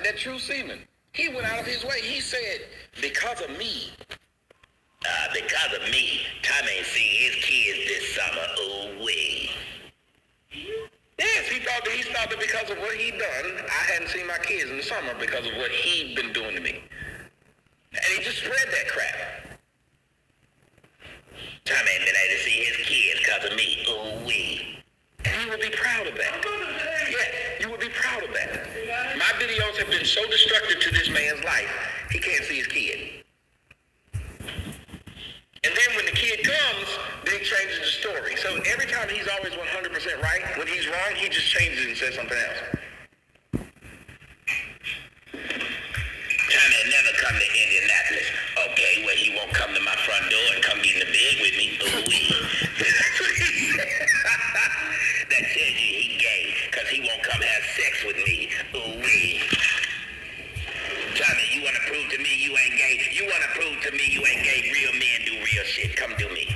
that true seaman. He went out of his way. He said, because of me. Because of me, Tom ain't seen his kids this summer. Ooh-wee. Yes, he thought that because of what he'd done, I hadn't seen my kids in the summer because of what he'd been doing to me. And he just spread that crap. Tom ain't been able to see his kids because of me. Ooh-wee. And you would be proud of that. Yeah, you would be proud of that. My videos have been so destructive to this man's life, he can't see his kid. And then when the kid comes, then he changes the story. So every time he's always 100% right, when he's wrong, he just changes it and says something else. Tommy never come to Indianapolis. Okay, well, he won't come to my front door and come get in the bed with me. Ooh-wee. That tells you he gay, because he won't come have sex with me. Ooh-wee. Tommy, you want to prove to me you ain't gay? You want to prove to me you ain't gay? Real men do real shit. Come do me.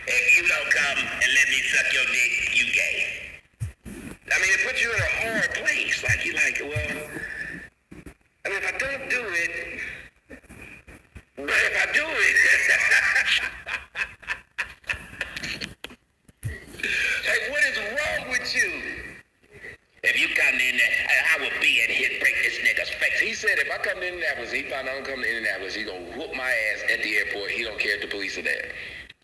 If you don't come and let me suck your dick, you gay. I mean, it puts you in a hard place. Like, you're like, well, I mean, if I don't do it, but if I do it, like, what is wrong with you? If you come in there, I will be in here, break this nigga's face. He said if I come to Indianapolis, he found out I'm coming to Indianapolis, he gonna whoop my ass at the airport. He don't care if the police are there.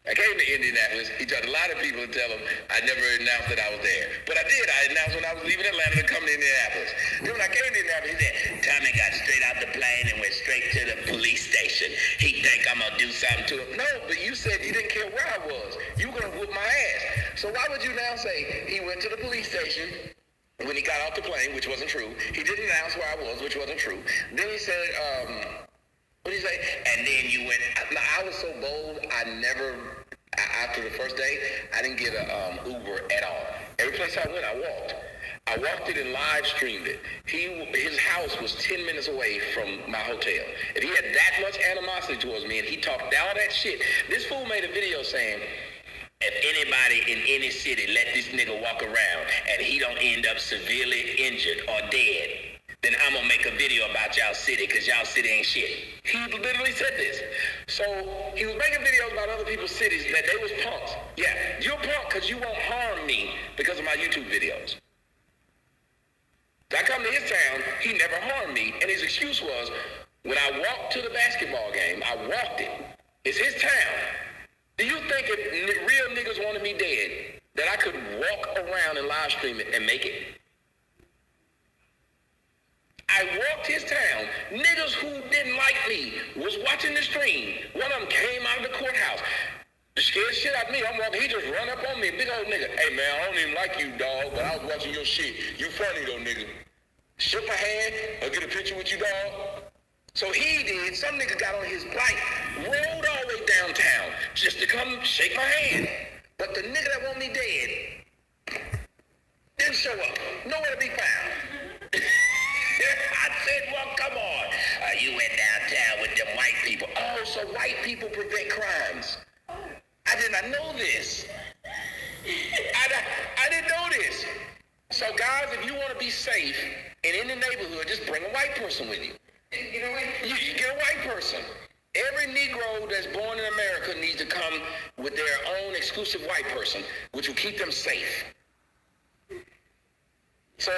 I came to Indianapolis. He told a lot of people to tell him I never announced that I was there. But I did. I announced when I was leaving Atlanta to come to Indianapolis. Then when I came to Indianapolis, he said, Tommy got straight out the plane and went straight to the police station. He think I'm gonna do something to him. no, but you said you didn't care where I was. You were gonna whoop my ass. So why would you now say he went to the police station when he got off the plane, which wasn't true? He didn't announce where I was, which wasn't true. Then he said, what did he say? And then you went. I was so bold, after the first day, I didn't get a Uber at all. Every place I went, I walked. I walked it and live streamed it. His house was 10 minutes away from my hotel. If he had that much animosity towards me and he talked all that shit, this fool made a video saying, if anybody in any city let this nigga walk around and he don't end up severely injured or dead, then I'm gonna make a video about y'all city, because y'all city ain't shit. He literally said this. So he was making videos about other people's cities that they was punks. Yeah, you're a punk because you won't harm me because of my YouTube videos. I come to his town, he never harmed me, and his excuse was, when I walked to the basketball game, I walked it. It's his town. Do you think if real niggas wanted me dead, that I could walk around and live stream it and make it? I walked his town. Niggas who didn't like me was watching the stream. One of them came out of the courthouse. Scared shit out of me. I'm walking. He just run up on me. Big old nigga. Hey, man, I don't even like you, dog, but I was watching your shit. You funny, though, nigga. Shook my hand. I'll get a picture with you, dog. So he did. Some nigga got on his bike, rolled all the way downtown just to come shake my hand. But the nigga that want me dead didn't show up. Nowhere to be found. I said, well, come on. You went downtown with them white people. Oh, so white people prevent crimes. I did not know this. I didn't know this. So, guys, if you want to be safe and in the neighborhood, just bring a white person with you. Get a white person. You get a white person. Every Negro that's born in America needs to come with their own exclusive white person, which will keep them safe. So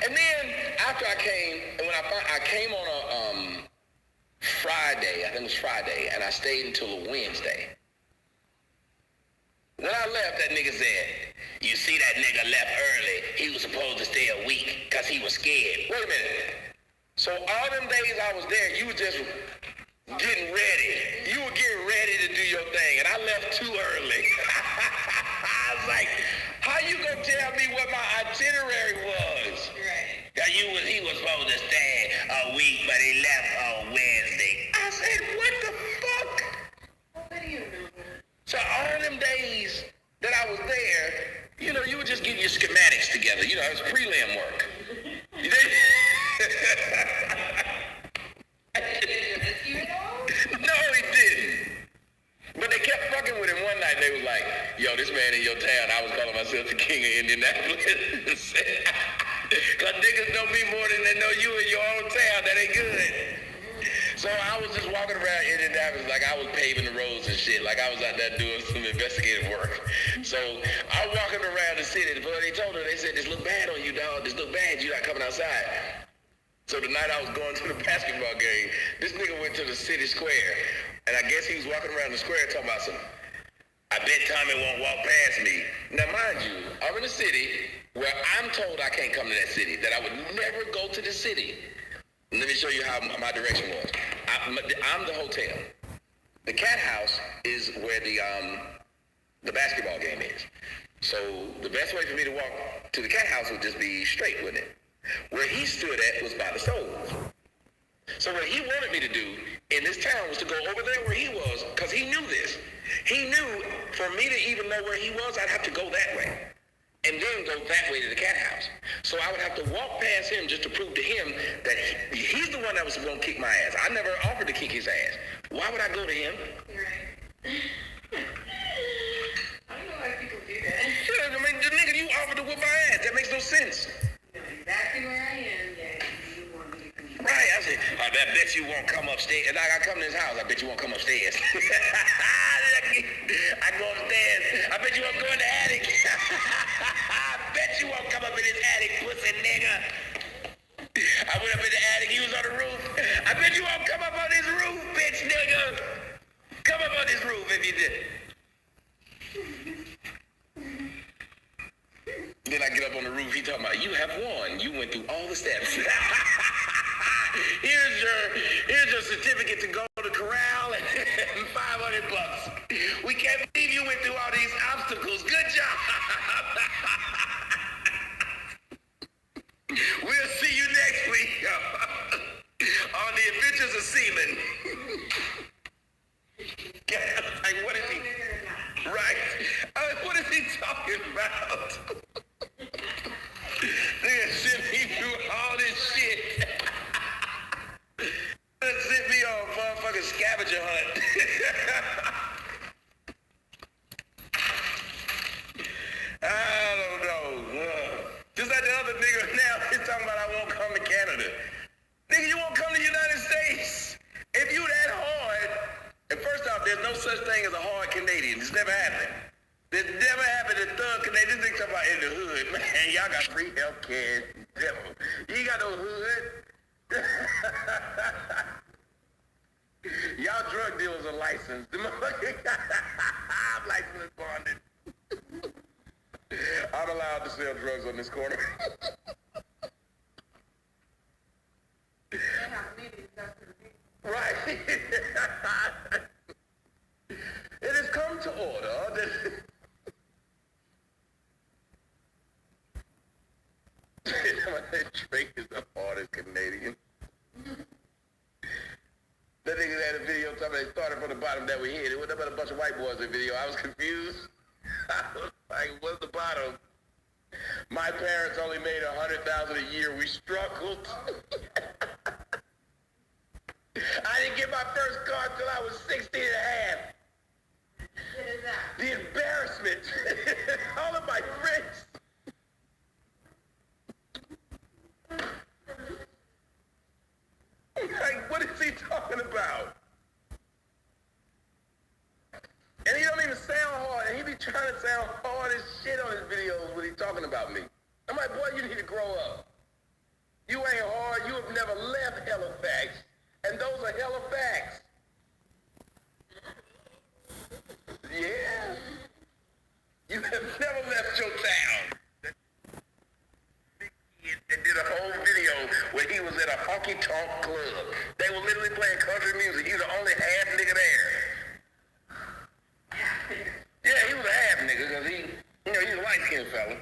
and then after I came, and when I came on a Friday, I think it was Friday, and I stayed until a Wednesday. When I left, that nigga said, you see that nigga left early. He was supposed to stay a week because he was scared. Wait a minute. So all them days I was there, you were just getting ready. You were getting ready to do your thing, and I left too early. I was like, how you gonna tell me what my itinerary was? Right. He was supposed to stay a week, but he left on Wednesday. I said, what the fuck? What do you know? So all them days that I was there, you know, you would just get your schematics together. You know, it was prelim work. You did? No, he didn't. But they kept fucking with him one night. They was like, yo, this man in your town, I was calling myself the king of Indianapolis. Indianapolis. Cause niggas know me more than they know you in your own town. That ain't good. So I was just walking around Indianapolis like I was paving the roads and shit. Like I was out there doing some investigative work. So I'm walking around the city. Before they told her, they said, this look bad on you, dog. This look bad. You not coming outside. So the night I was going to the basketball game, this nigga went to the city square. And I guess he was walking around the square talking about some, I bet Tommy won't walk past me. Now, mind you, I'm in a city where I'm told I can't come to that city, that I would never go to the city. Let me show you how my direction was. I'm the hotel. The cat house is where the basketball game is. So the best way for me to walk to the cat house would just be straight, wouldn't it? Where he stood at was by the stove. So what he wanted me to do in this town was to go over there where he was, because he knew this. He knew for me to even know where he was, I'd have to go that way. And then go that way to the cat house. So I would have to walk past him just to prove to him that he's the one that was going to kick my ass. I never offered to kick his ass. Why would I go to him? You're right. I don't know why people do that. Yeah, I mean, the nigga, you offered to whip my ass. That makes no sense. You know exactly where I am, yeah. You want me to come. Right, I said, I bet you won't come upstairs. Like I come to his house, I bet you won't come upstairs. I go upstairs, I bet you won't go in the attic. I bet you won't come up in his attic, pussy nigga. I went up in the attic, he was on the roof. I bet you won't come up on this roof, bitch nigga. Come up on this roof if you did. Then I get up on the roof, he talking about, you have won. You went through all the steps. Here's your certificate to go to the corral and $500. We can't believe you went through all these obstacles. Good job. We'll see you next week on the Adventures of Seaman. Like, what is he? Right. What is he talking about? They sent me through all this shit. They sent me on a motherfucking scavenger hunt. I don't know. Just like the other nigga now, he's talking about I won't come to Canada. Nigga, you won't come to the United States. If you that hard, and first off, there's no such thing as a hard Canadian. It's never happened. This never happened to thug Canadians. This nigga talking about in the hood. Man, y'all got free health care. You ain't got no hood. Y'all drug dealers are licensed. I'm licensed and bonded. I'm allowed to sell drugs on this corner. Right. It has come to order that Drake is the hardest Canadian. That nigga had a video talking about they started from the bottom that we hit. It wasn't about a bunch of white boys in the video. I was confused. I was like, what's the bottom? My parents only made $100,000 a year. We struggled. I didn't get my first car until I was 16 and a half. What is that? The embarrassment. All of my friends. Like, what is he talking about? And he don't even sound hard. And he be trying to sound hard as shit on his videos when he's talking about me. I'm like, boy, you need to grow up. You ain't hard. You have never left Halifax. And those are hella facts. Yeah. You have never left your town. And did a whole video where he was at a honky-tonk club. They were literally playing country music. He was the only half nigga there. Yeah, he was a half nigga because he's a light-skinned fella.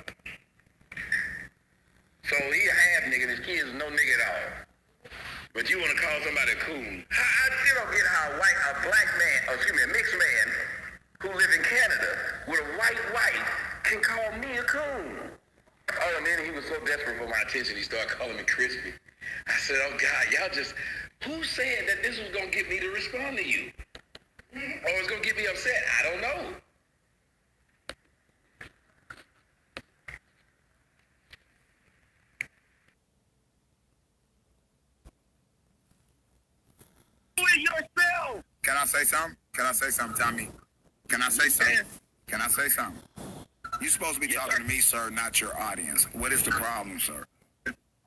So he a half nigga and his kids no nigga at all. But you want to call somebody a coon. I still don't get how a mixed man who live in Canada with a white wife can call me a coon. Oh, and then he was so desperate for my attention, he started calling me crispy. I said, oh God, who said that this was going to get me to respond to you? Or it's going to get me upset? I don't know. Can I say something? Can I say something, Tommy? Can I say something? Can I say something? You're supposed to be talking to me, sir, not your audience. What is the problem, sir?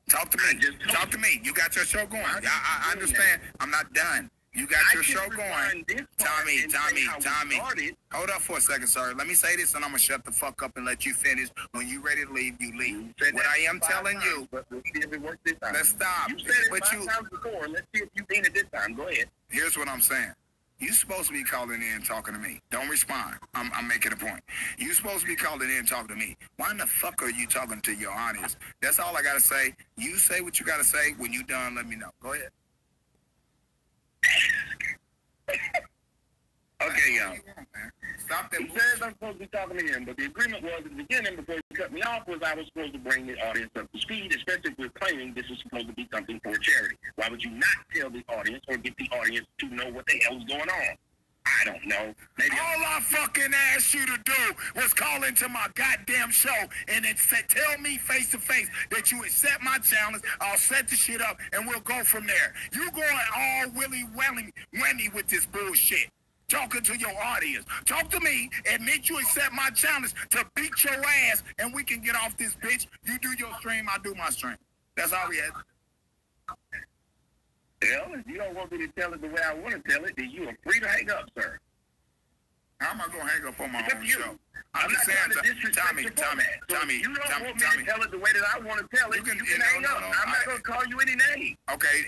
Talk to me. Talk to me. You got your show going. I understand. I'm not done. You got your show going. Tommy. Hold up for a second, sir. Let me say this, and I'm going to shut the fuck up and let you finish. When you ready to leave, you leave. What I am telling you. But we'll see if it works this time. Let's stop. You said it 5 times before. Let's see if you mean it this time. Go ahead. Here's what I'm saying. You supposed to be calling in and talking to me. Don't respond. I'm making a point. You supposed to be calling in and talking to me. Why in the fuck are you talking to your audience? That's all I got to say. You say what you got to say. When you done, let me know. Go ahead. Okay, y'all. Stop that. He says I'm supposed to be talking to him, but the agreement was at the beginning before he cut me off was I was supposed to bring the audience up to speed, especially if we're claiming this is supposed to be something for charity. Why would you not tell the audience or get the audience to know what the hell's going on? I don't know. Maybe all I fucking asked you to do was call into my goddamn show and then tell me face to face that you accept my challenge. I'll set the shit up and we'll go from there. You going all willy-welly with this bullshit. Talking to your audience. Talk to me, admit you accept my challenge to beat your ass, and we can get off this bitch. You do your stream, I do my stream. That's all we had. Well, if you don't want me to tell it the way I want to tell it, then you are free to hang up, sir. How am I going to hang up on my own show? I'm just not saying, Tommy. You don't want me to tell it the way that I want to tell it. You can hang up. I'm not going to call you any name. Okay,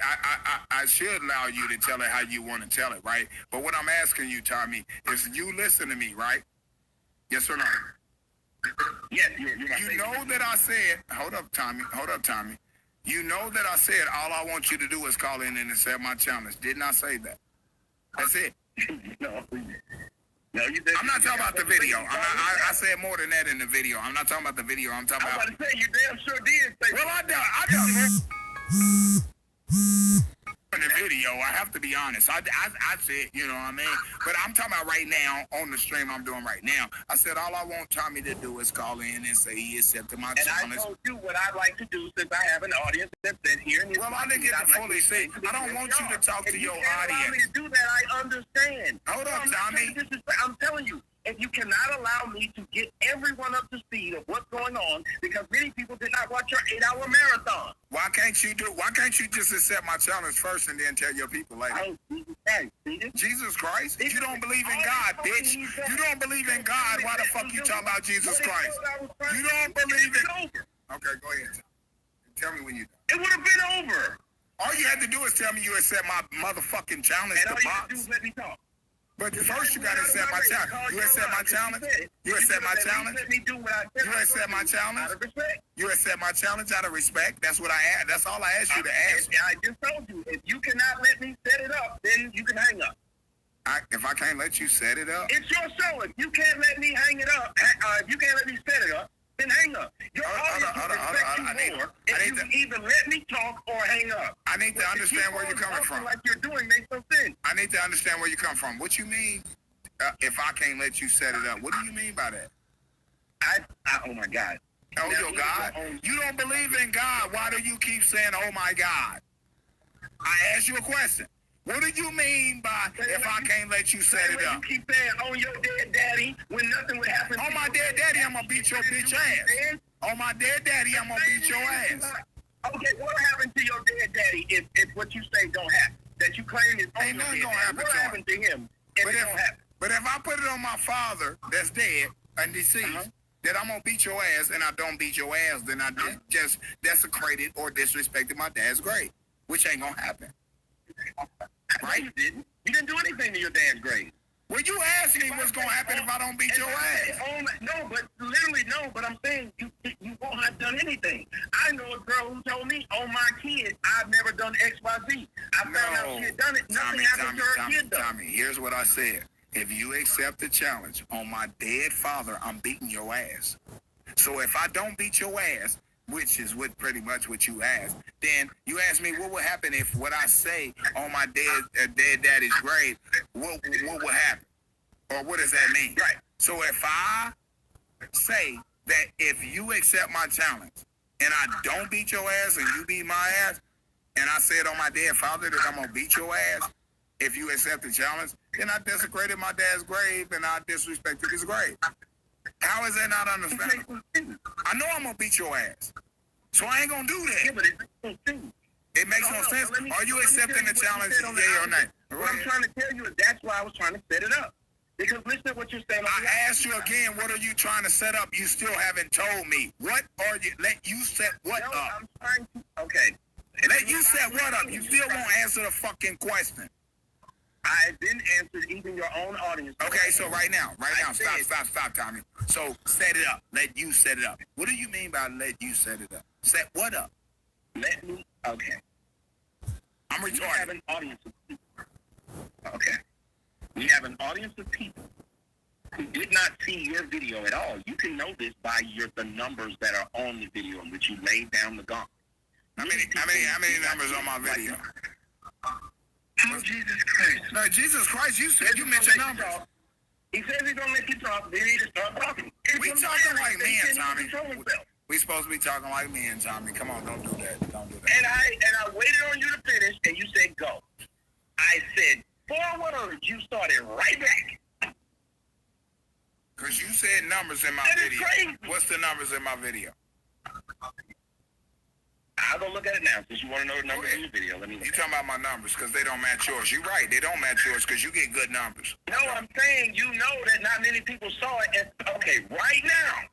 I should allow you to tell it how you want to tell it, right? But what I'm asking you, Tommy, is you listen to me, right? Yes or no? Yes, you know that I said, hold up, Tommy. You know that I said all I want you to do is call in and accept my challenge. Didn't I say that? That's it. No, you didn't. I'm not talking about the video. I said more than that in the video. I'm not talking about the video. I'm talking about. I was about to say, you damn sure did say. Well, I done in the video. I have to be honest. I said, you know what I mean? But I'm talking about right now, on the stream I'm doing right now. I said all I want Tommy to do is call in and say he accepted my challenge. And I told you what I'd like to do since I have an audience that's been here. Well, I didn't get to fully say. I don't want you to talk to your audience. If you can't allow me to do that, I understand. Hold up, Tommy. I'm telling you. If you cannot allow me to get everyone up to speed of what's going on, because many people did not watch your 8-hour marathon. Why can't you just accept my challenge first and then tell your people later? Oh, Jesus Christ, Jesus Christ? You don't believe in God, bitch. You don't believe in God. Why the fuck you talking about Jesus Christ? You don't believe in... Okay, go ahead. Tell me when you... It would have been over. All you had to do is tell me you accept my motherfucking challenge to box. And all you had to do is let me talk. But first you gotta accept my challenge. You accept my challenge? You accept my challenge? You accept my challenge? You accept my challenge out of respect? That's what I asked. That's all I asked you to ask. I just told you, if you cannot let me set it up, then you can hang up. If I can't let you set it up? It's your show. If you can't let me hang it up, if you can't let me set it up, then hang up. Your audience will respect you more if you either let me talk or hang up. I need to understand where you're coming from. Like you're doing makes no sense. I need to understand where you come from. What you mean if I can't let you set it up? What do you mean by that? Oh my God. Oh, your God? You don't believe in God. Why do you keep saying, oh my God? I asked you a question. What do you mean by if I can't let you set it up? You keep saying on your dead daddy when nothing would happen. On my dead daddy, I'm going to beat your bitch ass. On my dead daddy, I'm going to beat your ass. Okay, what happened to your dead daddy if what you say don't happen? That you claim is on your dead daddy. What happened to him if it don't happen? But if I put it on my father that's dead and deceased, that I'm going to beat your ass and I don't beat your ass, then I just desecrated or disrespected my dad's grave, which ain't going to happen. Right? You didn't do anything to your dad's grave. Well, you asked me what's going to happen if I don't beat your ass. But I'm saying you won't have done anything. I know a girl who told me, on my kid, I've never done X, Y, Z. I found out she had done it. Nothing happened to her kid, though. Tommy, here's what I said. If you accept the challenge, on my dead father, I'm beating your ass. So if I don't beat your ass, which is pretty much what you asked, then you ask me what would happen if what I say on my dead daddy's grave, what would happen? Or what does that mean? Right. So if I say that if you accept my challenge and I don't beat your ass and you beat my ass, and I said on my dead father that I'm going to beat your ass, If you accept the challenge, then I desecrated my dad's grave and I disrespected his grave. How is that not understandable? I know I'm gonna beat your ass, so I ain't gonna do that. Yeah, but it makes no sense. It makes no sense. Are you accepting the challenge, yeah or nay? What I'm trying to tell you is that's why I was trying to set it up. Because listen to what you're saying. I asked you again, what are you trying to set up? You still haven't told me. What are you, let you set what No, up? I'm trying to, okay. Let you set what up? You still won't answer the fucking question. I didn't answer even your own audience. Okay, so right now, stop, Tommy. So set it up. Let you set it up. What do you mean by let you set it up? Set what up? Let me, okay. I'm We have retarded. an audience of people. Okay. We have an audience of people who did not see your video at all. You can know this by the numbers that are on the video in which you laid down the gauntlet. How many numbers on my video? Oh, Jesus Christ. No, Jesus Christ, you said you mentioned numbers. He says he's gonna let you talk, then he just start talking. We talking like men, Tommy. Control himself. We supposed to be talking like men, Tommy. Come on, don't do that. Don't do that. And I waited on you to finish, and you said go. I said 4 words. You started right back. Because you said numbers in my That is video. crazy. What's the numbers in my video? I'll go look at it now. Since you want to know the numbers in your video, let me look. You talking about my numbers because they don't match yours. You're right. They don't match yours because you get good numbers. No, I'm saying you know that not many people saw it. And, okay, right now,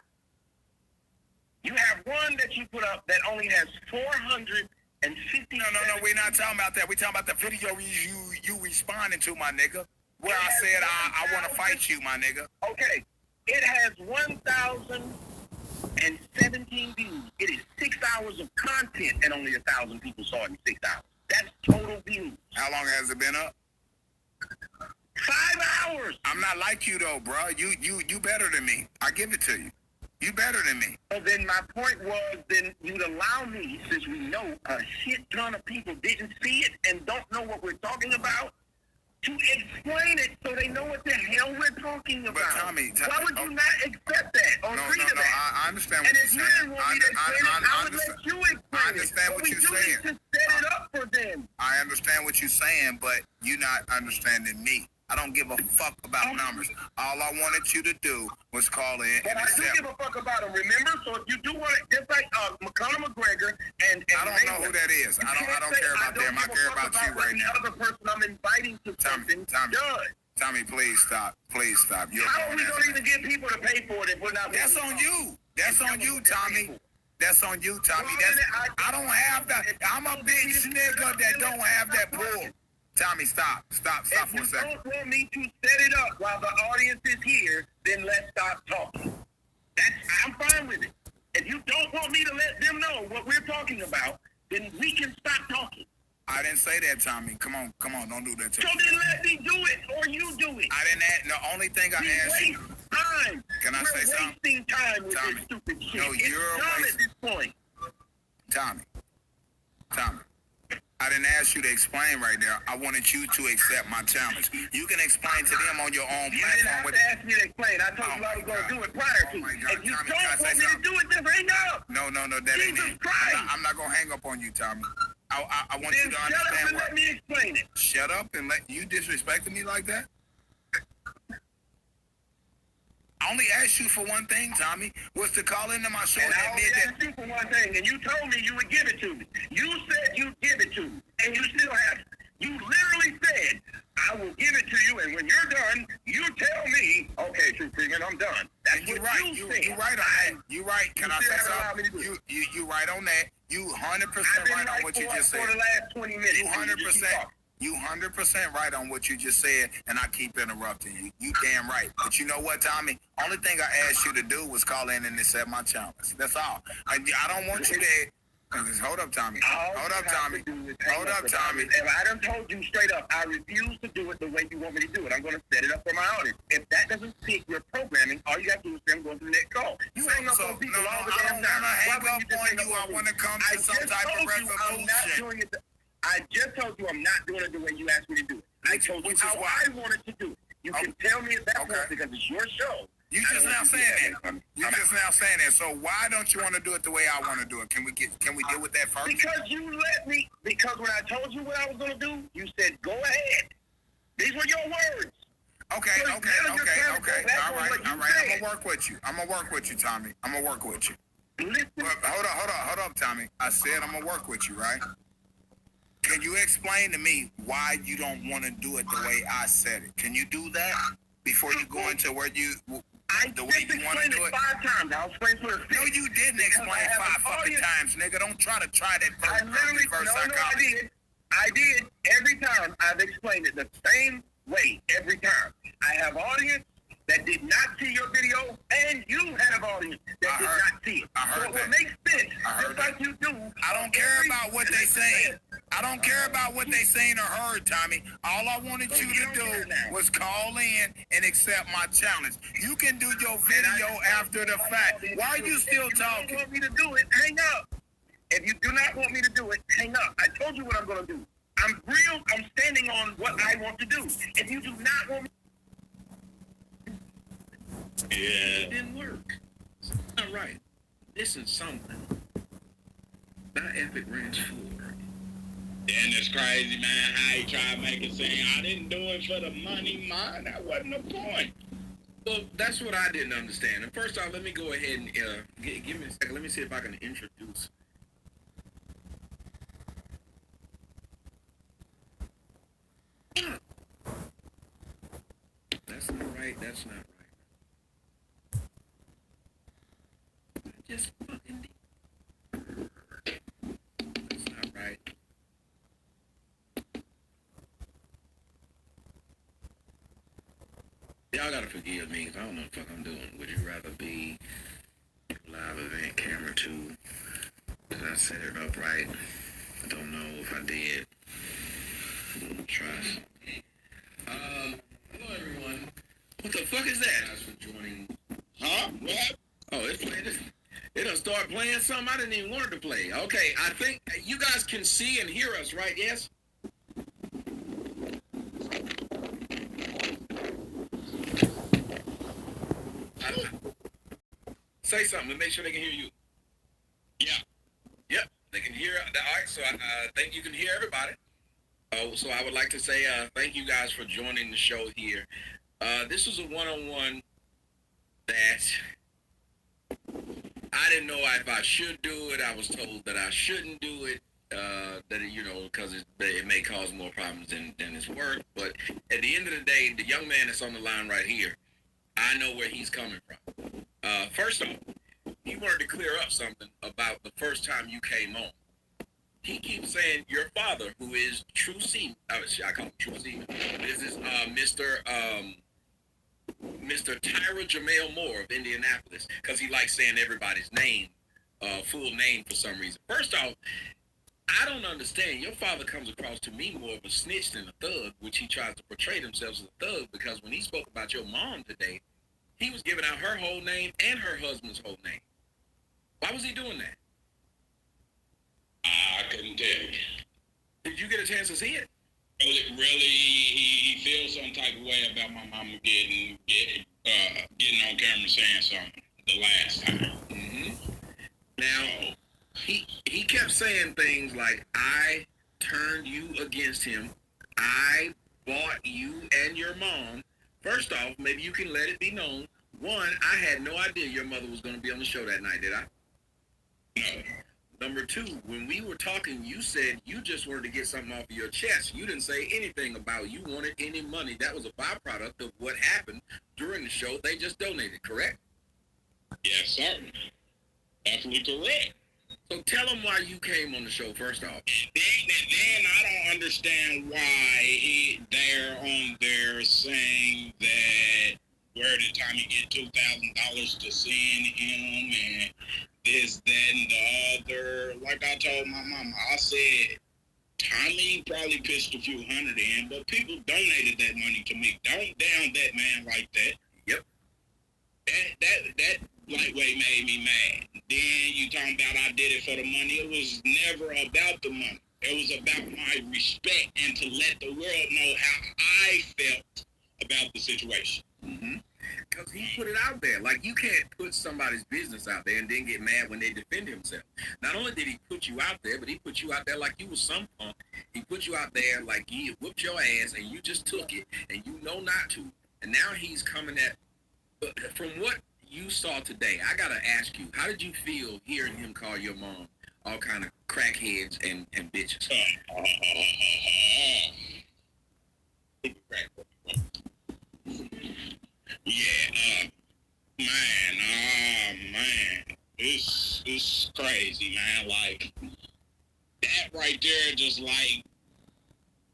you have one that you put up that only has 450. No. We're not talking about that. We're talking about the video you responding to, my nigga. Where I said I want to fight you, my nigga. Okay, it has 1,017 views. It is 6 hours of content, and only 1,000 people saw it in 6 hours. That's total views. How long has it been up? 5 hours. I'm not like you though, bro. You better than me. I give it to you. You better than me. So then my point was, then you'd allow me, since we know a shit ton of people didn't see it and don't know what we're talking about, to explain it so they know what the hell we're talking about. But Tommy, why would you not accept that or agree to that? I understand what And you're if you saying. didn't want me to explain it, I would let you explain it. I understand what we you're do saying. Is to set it up for them. I understand what you're saying, but you're not understanding me. I don't give a fuck about numbers. All I wanted you to do was call in But and I do accept. give a fuck about them, remember? So if you do want it, just like Conor McGregor and I don't know who that is. I don't care about them. I care about you right now. The other person I'm inviting to something does. Tommy, please stop. Please stop. You're How are we going to even get people to pay for it if we're not? That's on you. That's on you, Tommy. That's on you, Tommy. I don't have that. I'm a big nigga that don't have that pull. Tommy, stop for a second. If you don't want me to set it up while the audience is here, then let's stop talking. I'm fine with it. If you don't want me to let them know what we're talking about, then we can stop talking. I didn't say that, Tommy. Come on, don't do that to So me. then let me do it or you do it. I didn't add, the only thing I asked you. Time. Can I say something? We're wasting time with Tommy, this stupid shit. no, It's you're done wasting- at this point. Tommy, I didn't ask you to explain right there. I wanted you to accept my challenge. You can explain to them on your own You didn't platform. have to ask me to explain. I told you I was going to do it prior to. my God, If you Tommy, don't can I say want me to something? do it, just hang up. No, that ain't Jesus it. Christ. I'm not going to hang up on you, Tommy. I want Then you to shut up understand and let me explain it. Shut up and let you disrespecting me like that? I only asked you for one thing, Tommy, was to call into my show And and I only admit that. asked you for one thing, and you told me you would give it to me. You said you'd give it to me, and you still have it. You literally said, I will give it to you, and when you're done, you tell me, okay, True Freeman, I'm done. That's And you're what right. you You're said. right on that. You're right. Can I still say haven't allowed me to something? do it. You right on that. You 100% I've been right on right what you just for said. the last 20 minutes. You and just keep 100%. talking. You 100% right on what you just said, and I keep interrupting you. You damn right. But you know what, Tommy? Only thing I asked you to do was call in and accept my challenge. That's all. I don't want you to. Hold up, Tommy. Hold up, Tommy. Hold up, Tommy. If I done told you straight up, I refuse to do it the way you want me to do it. I'm going to set it up for my audience. If that doesn't fit your programming, all you got to do is say I'm going to the next call. You hang up on people all the I damn don't time. want to hang Why wouldn't up you just on you. I me? want to come I to some just type of told you I'm not resolution. doing it. I just told you I'm not doing it the way you asked me to do it. I told you Which is how why. I wanted to do it. You can tell me at that point because it's your show. You just now saying that. You just now saying that. So why don't you want to do it the way I want to do it? Can we deal with that first? Because you let me. Because when I told you what I was going to do, you said go ahead. These were your words. Okay. So All now you're trying to go right. back on what you I'm gonna said. work with you. I'm gonna work with you, Tommy. I'm gonna work with you. Listen, But hold up, Tommy. I said I'm gonna work with you, right? Can you explain to me why you don't want to do it the way I said it? Can you do that before you go into where you the way you want to do it? 5 times. I'll explain for the No, you didn't explain 5 fucking times, nigga. Don't try to try that I literally, reverse no, I psychology. did. I did. Every time I've explained it the same way every time. I have audience that did not see your video, and you have audience that did not see it. I heard so it that. would make sense, I heard just like you do. I don't care about what they saying. I don't care about what they saying or heard, Tommy. All I wanted you to do was call in and accept my challenge. You can do your video after the fact. Why are you still If you don't talking? want me to do it, hang up. If you do not want me to do it, hang up. I told you what I'm going to do. I'm real. I'm standing on what I want to do. If you do not want me, It didn't work. It's not right. This is something. That Epic Ranch 4. And it's crazy, man, how he tried to make it seem I didn't do it for the money, man. That wasn't the point. Well, that's what I didn't understand. And first off, let me go ahead and give me a second. Let me see if I can introduce. That's not right. That's not right. I just fucking did. That's not right. Y'all gotta forgive me, 'cause I don't know what the fuck I'm doing. Would you rather be live event camera 2? Did I set it up right? I don't know if I did. Trust. Hello everyone. What the fuck is that? Thanks for joining. Huh? What? Oh, it's playing. It'll start playing something I didn't even want it to play. Okay, I think you guys can see and hear us, right? Yes? Say something to make sure they can hear you. Yeah. Yep, they can hear. All right, so I think you can hear everybody. Oh, so I would like to say thank you guys for joining the show here. This is a one-on-one that I didn't know if I should do it. I was told that I shouldn't do it. That because it may cause more problems than it's worth. But at the end of the day, the young man that's on the line right here, I know where he's coming from. First off, he wanted to clear up something about the first time you came on. He keeps saying your father, who is True Seaman, I call him True Seaman. This is Mr. Tyra Jamel Moore of Indianapolis, because he likes saying everybody's name, full name for some reason. First off, I don't understand. Your father comes across to me more of a snitch than a thug, which he tries to portray himself as a thug, because when he spoke about your mom today, he was giving out her whole name and her husband's whole name. Why was he doing that? I couldn't tell you. Did you get a chance to see it? Really, he feels some type of way about my mama getting on camera saying something the last time. Mm-hmm. Now, he kept saying things like, I turned you against him. I bought you and your mom. First off, maybe you can let it be known. One, I had no idea your mother was going to be on the show that night, did I? No. Number two, when we were talking, you said you just wanted to get something off of your chest. You didn't say anything about you wanted any money. That was a byproduct of what happened during the show. They just donated, correct? Yes, sir. Definitely correct. So tell them why you came on the show, first off. Then I don't understand why they're on there saying that where did Tommy get $2,000 to send him and this, that, and the other. Like I told my mama, I said, Tommy probably pitched a few hundred in, but people donated that money to me. Don't down that man like that. Yep. That lightweight made me mad. Then you talking about I did it for the money. It was never about the money. It was about my respect and to let the world know how I felt about the situation. Mm-hmm. because he put it out there. Like, you can't put somebody's business out there and then get mad when they defend himself. Not only did he put you out there, but he put you out there like you was some punk. He put you out there like he whooped your ass and you just took it and you know not to. And now he's coming at, from what you saw today, I gotta ask you, how did you feel hearing him call your mom all kind of crackheads and bitches? Yeah, man, it's crazy, man. Like, that right there just like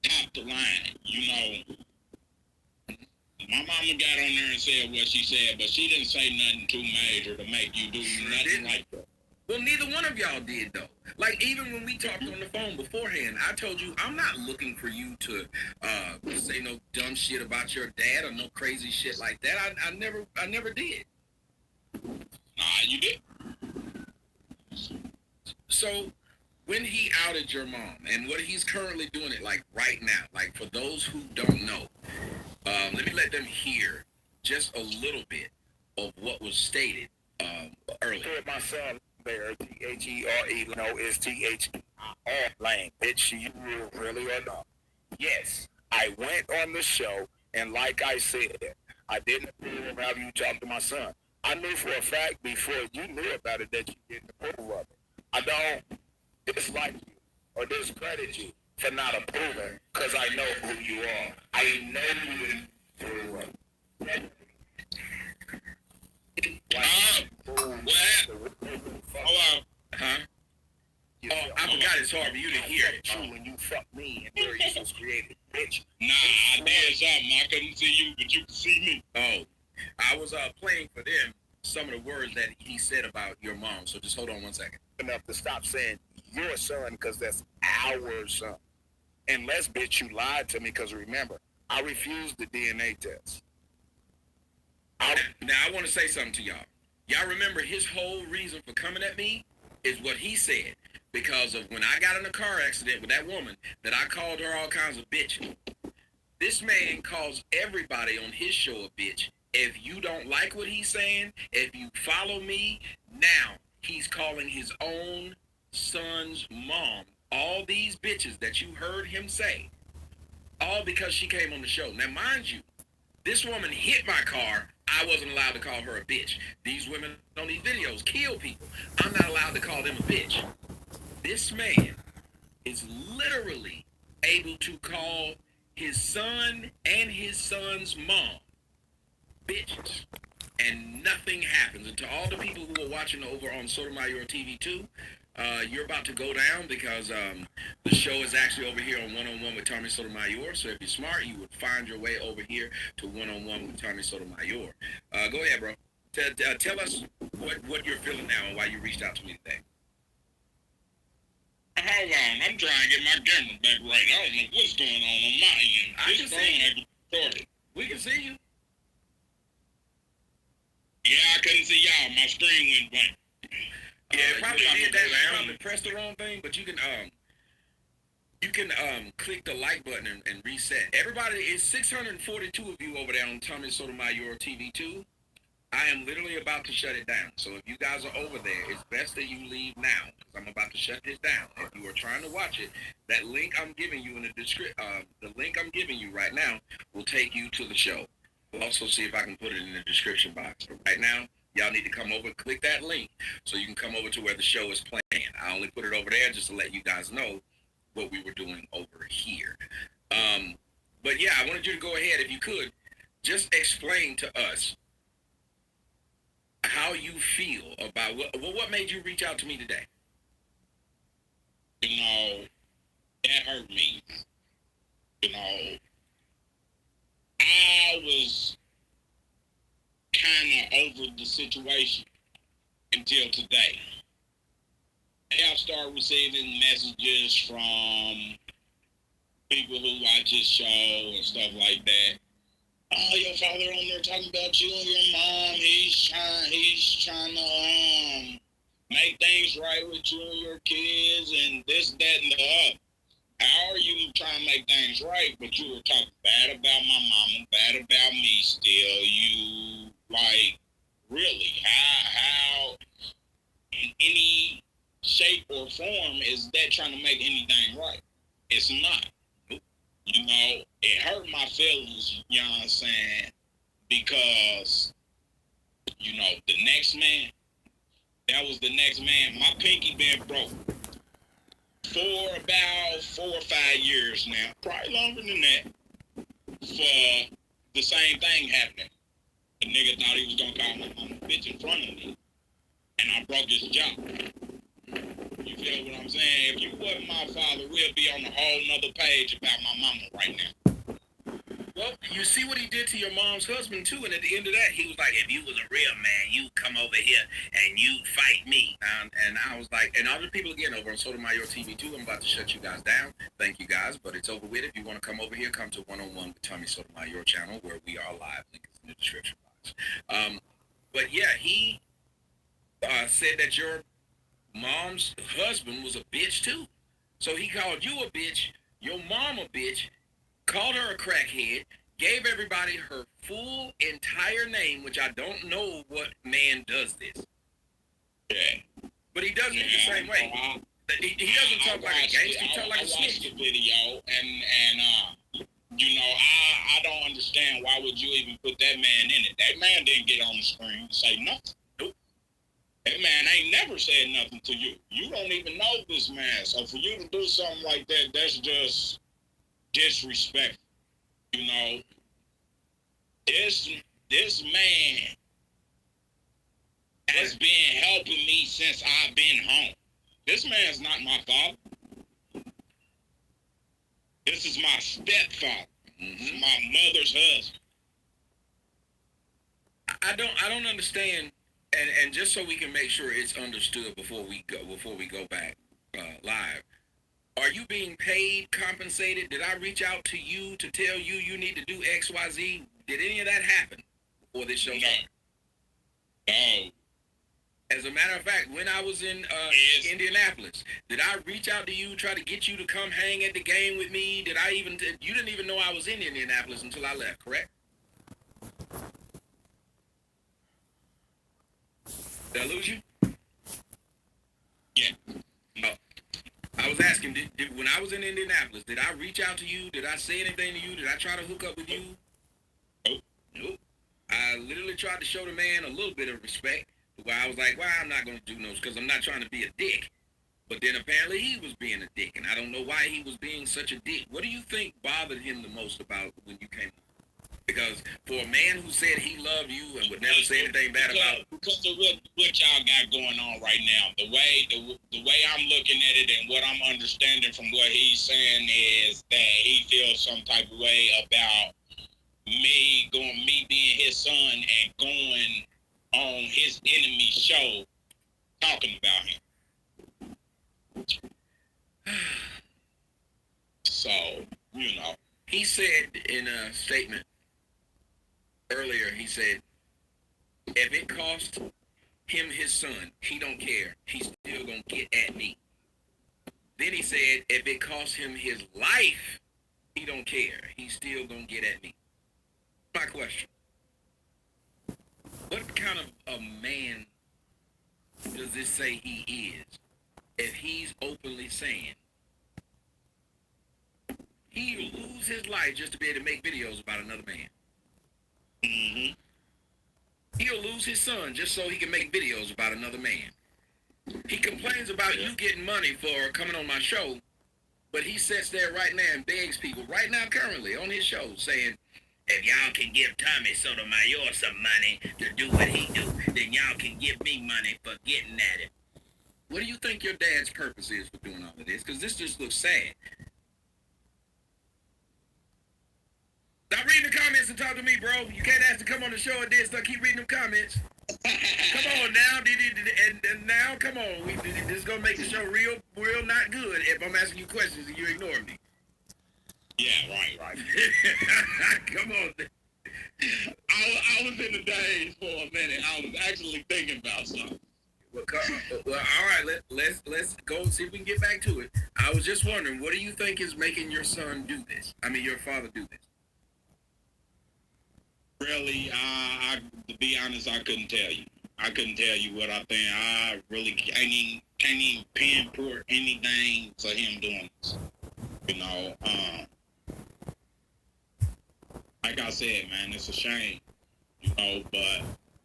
top the line, you know. My mama got on there and said what she said, but she didn't say nothing too major to make you do nothing like that. Well, neither one of y'all did, though. Like, even when we talked on the phone beforehand, I told you, I'm not looking for you to say no dumb shit about your dad or no crazy shit like that. I never did. Nah, you did. So, when he outed your mom, and what he's currently doing it, like, right now, like, for those who don't know, let me let them hear just a little bit of what was stated earlier. My son there, T-H-E-R-E, no, it's T-H-E-R, lame, bitch, you really or not. Yes, I went on the show, and like I said, I didn't approve of how you talk to my son. I knew for a fact before you knew about it that you didn't approve of it. I don't dislike you or discredit you for not approving, because I know who you are. I know you very well. Hello? Huh? Oh, I forgot it's hard for you to hear it. True, when you fuck me and Darius was created, bitch. Nah, I did something. I couldn't see you, but you can see me. Oh, I was playing for them some of the words that he said about your mom. So just hold on one second. Enough to stop saying your son, because that's our son. Unless, bitch, you lied to me, because remember, I refused the DNA test. Now, I want to say something to y'all. Y'all remember his whole reason for coming at me is what he said. Because of when I got in a car accident with that woman, that I called her all kinds of bitches. This man calls everybody on his show a bitch. If you don't like what he's saying, if you follow me, now he's calling his own son's mom all these bitches that you heard him say, all because she came on the show. Now, mind you, this woman hit my car. I wasn't allowed to call her a bitch. These women on these videos kill people. I'm not allowed to call them a bitch. This man is literally able to call his son and his son's mom bitches, and nothing happens. And to all the people who are watching over on Sotomayor TV 2, you're about to go down because the show is actually over here on One-on-One with Tommy Sotomayor. So if you're smart, you would find your way over here to One-on-One with Tommy Sotomayor. Go ahead, bro. Tell us what you're feeling now and why you reached out to me today. Hold on, I'm trying to get my camera back right. I don't know what's going on my end. I can see you. We can see you. Yeah, I couldn't see y'all. My screen went blank. Yeah, probably did that. You probably pressed the wrong thing, but you can click the like button and reset. Everybody, it's 642 of you over there on Tommy Sotomayor TV 2. I am literally about to shut it down. So if you guys are over there, it's best that you leave now, because I'm about to shut this down. If you are trying to watch it, that link I'm giving you in the description, the link I'm giving you right now will take you to the show. We'll also see if I can put it in the description box. But right now, y'all need to come over, click that link, so you can come over to where the show is playing. I only put it over there just to let you guys know what we were doing over here. But yeah, I wanted you to go ahead, if you could, just explain to us how you feel about what made you reach out to me today. You know, that hurt me. You know, I was kind of over the situation until today. I started receiving messages from people who watch this show and stuff like that. Oh, your father on there talking about you and your mom. He's trying to make things right with you and your kids and this, that, and the other. How are you trying to make things right, but you were talking bad about my mama, bad about me still? You Like, really, how in any shape or form is that trying to make anything right? It's not. You know, it hurt my feelings, you know what I'm saying? Because, you know, the next man, that was the next man. My pinky been broke for about 4 or 5 years now, probably longer than that, for the same thing happening. The nigga thought he was gonna call my mama a bitch in front of me, and I broke his jaw. You feel what I'm saying? If you wasn't my father, we'll be on a whole nother page about my mama right now. Well, you see what he did to your mom's husband too, and at the end of that, he was like, "If you was a real man, you come over here and you fight me." And I was like, and all the people again over on Sotomayor TV too. I'm about to shut you guys down. Thank you guys, but it's over with. If you want to come over here, come to 101 with Tommy Sotomayor channel where we are live. Link is in the description box. But yeah, he said that your mom's husband was a bitch too. So he called you a bitch, your mom a bitch, called her a crackhead, gave everybody her full entire name, which I don't know what man does this. Yeah. But he does it the same way. He doesn't talk like a gangster, he talk like a I watched snitch. the video, and you know, I don't understand why would you even put that man in it. That man didn't get on the screen to say nothing. Nope. That man ain't never said nothing to you. You don't even know this man. So for you to do something like that, that's just disrespectful. You know, this man has been helping me since I've been home. This man's not my father. This is my stepfather. Mm-hmm. My mother's husband. I don't understand, and just so we can make sure it's understood before we go back live. Are you being paid, compensated? Did I reach out to you to tell you you need to do X, Y, Z? Did any of that happen before this show started? No. As a matter of fact, when I was in Indianapolis, did I reach out to you, try to get you to come hang at the game with me? You didn't even know I was in Indianapolis until I left, correct? Did I lose you? Yeah. Oh. I was asking, when I was in Indianapolis, did I reach out to you? Did I say anything to you? Did I try to hook up with you? Nope. I literally tried to show the man a little bit of respect. Where I was like, well, I'm not going to do no, because I'm not trying to be a dick. But then apparently he was being a dick, and I don't know why he was being such a dick. What do you think bothered him the most about when you came? Because for a man who said he loved you and would never say anything bad about, because of what y'all got going on right now, the way I'm looking at it and what I'm understanding from what he's saying is that he feels some type of way about me being his son and going on his enemy's show talking about him. So, you know. He said in a statement earlier, he said, if it cost him his son, he don't care. He's still gonna get at me. Then he said, if it cost him his life, he don't care. He's still gonna get at me. My question. What kind of a man does this say he is if he's openly saying he will lose his life just to be able to make videos about another man? Mm-hmm. He'll lose his son just so he can make videos about another man. He complains about you getting money for coming on my show, but he sits there right now and begs people right now currently on his show saying, if y'all can give Tommy Sotomayor some money to do what he do, then y'all can give me money for getting at it. What do you think your dad's purpose is for doing all of this? Because this just looks sad. Stop reading the comments and talk to me, bro. You can't ask to come on the show and then start keep reading them comments. Come on now, and now come on. This is gonna make the show real not good if I'm asking you questions and you ignore me. Yeah, right. Come on. I was in the daze for a minute. I was actually thinking about something. Well, all right. Let's go see if we can get back to it. I was just wondering, what do you think is making your son do this? I mean, your father do this? Really, to be honest, I couldn't tell you. I couldn't tell you what I think. I really can't even pinpoint anything for him doing this. You know, like I said, man, it's a shame. You know, but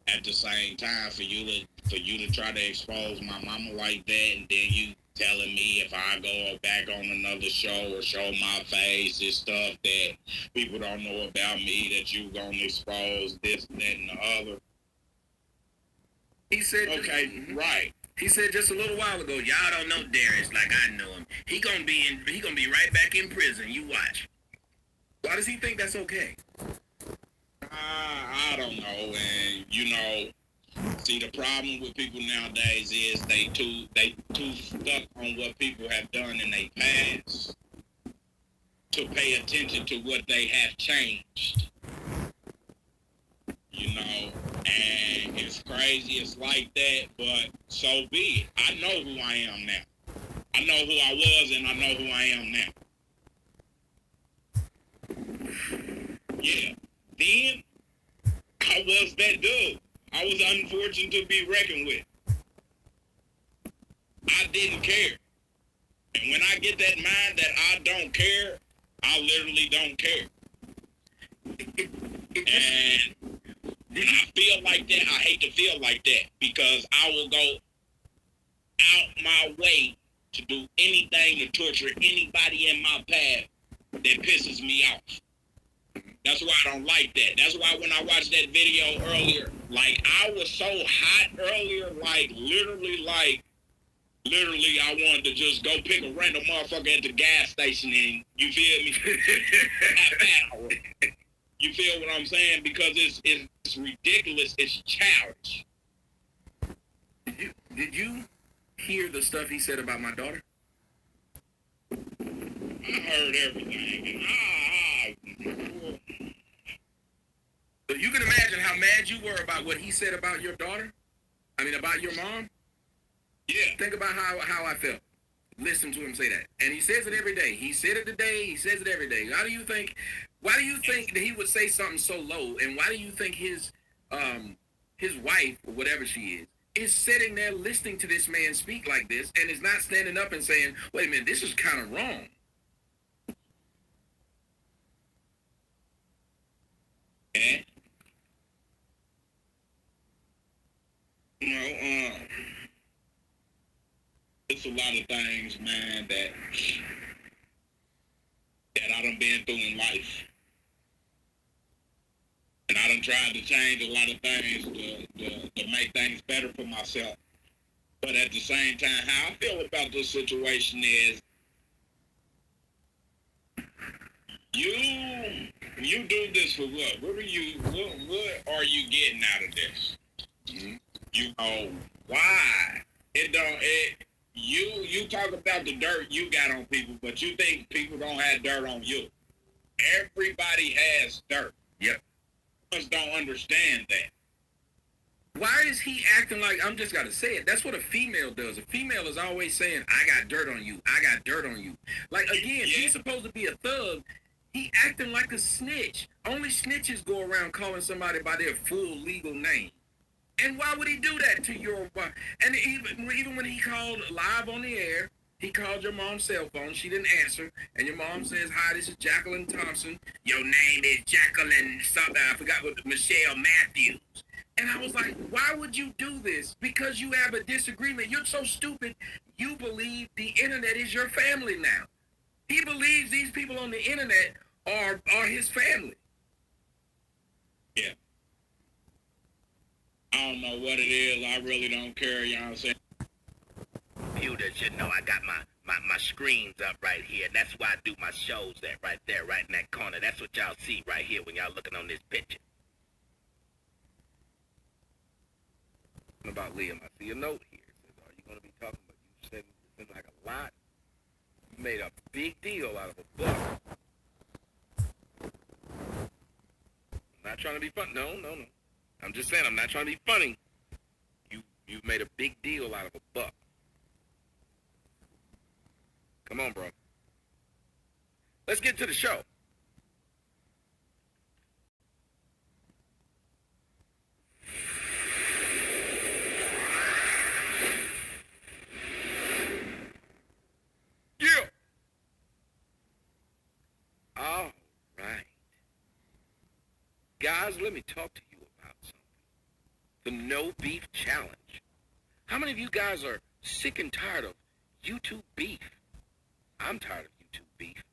at the same time, for you to try to expose my mama like that, and then you telling me if I go back on another show or show my face, this stuff that people don't know about me, that you gonna expose this, that, and the other. He said, okay, right. He said just a little while ago, y'all don't know Darius like I know him. He gonna be right back in prison. You watch. Why does he think that's okay? I don't know, and you know, see, the problem with people nowadays is they too stuck on what people have done in their past to pay attention to what they have changed. You know, and it's crazy, it's like that, but so be it. I know who I am now. I know who I was, and I know who I am now. Yeah. Then, I was that dude. I was unfortunate to be reckoned with. I didn't care. And when I get that mind that I don't care, I literally don't care. And when I feel like that, I hate to feel like that, because I will go out my way to do anything to torture anybody in my path that pisses me off. That's why I don't like that. That's why when I watched that video earlier, like, I was so hot earlier, like, literally, I wanted to just go pick a random motherfucker at the gas station and, you feel me? You feel what I'm saying? Because it's ridiculous. It's childish. Did you hear the stuff he said about my daughter? I heard everything. So you can imagine how mad you were about what he said about your daughter? I mean, about your mom? Yeah. Think about how I felt. Listen to him say that. And he says it every day. He said it today. He says it every day. Why do you think that he would say something so low? And why do you think his wife, or whatever she is sitting there listening to this man speak like this and is not standing up and saying, wait a minute, this is kind of wrong? Yeah. You know, it's a lot of things, man, that I done been through in life. And I done tried to change a lot of things to make things better for myself. But at the same time, how I feel about this situation is, you do this for what? What are you getting out of this? Mm-hmm. You know, why? You talk about the dirt you got on people, but you think people don't have dirt on you. Everybody has dirt. Yep. Just don't understand that. Why is he acting like, I'm just gotta say it, that's what a female does. A female is always saying, I got dirt on you. I got dirt on you. Like, again, he's supposed to be a thug. He acting like a snitch. Only snitches go around calling somebody by their full legal name. And why would he do that to your wife? And even when he called live on the air, he called your mom's cell phone. She didn't answer. And your mom says, hi, this is Jacqueline Thompson. Your name is Jacqueline something. I forgot what, Michelle Matthews. And I was like, why would you do this? Because you have a disagreement. You're so stupid. You believe the internet is your family now. He believes these people on the internet are his family. Yeah. I don't know what it is. I really don't care. You know what I'm saying? Computer should know I got my screens up right here. That's why I do my shows at right there, right in that corner. That's what y'all see right here when y'all looking on this picture. About Liam, I see a note here. It says, are you going to be talking about, you said it seems like a lot. You made a big deal out of a book. I'm not trying to be funny. No. I'm just saying, I'm not trying to be funny. You made a big deal out of a buck. Come on, bro. Let's get to the show. Guys, let me talk to you about something. The no beef challenge. How many of you guys are sick and tired of YouTube beef? I'm tired of YouTube beef,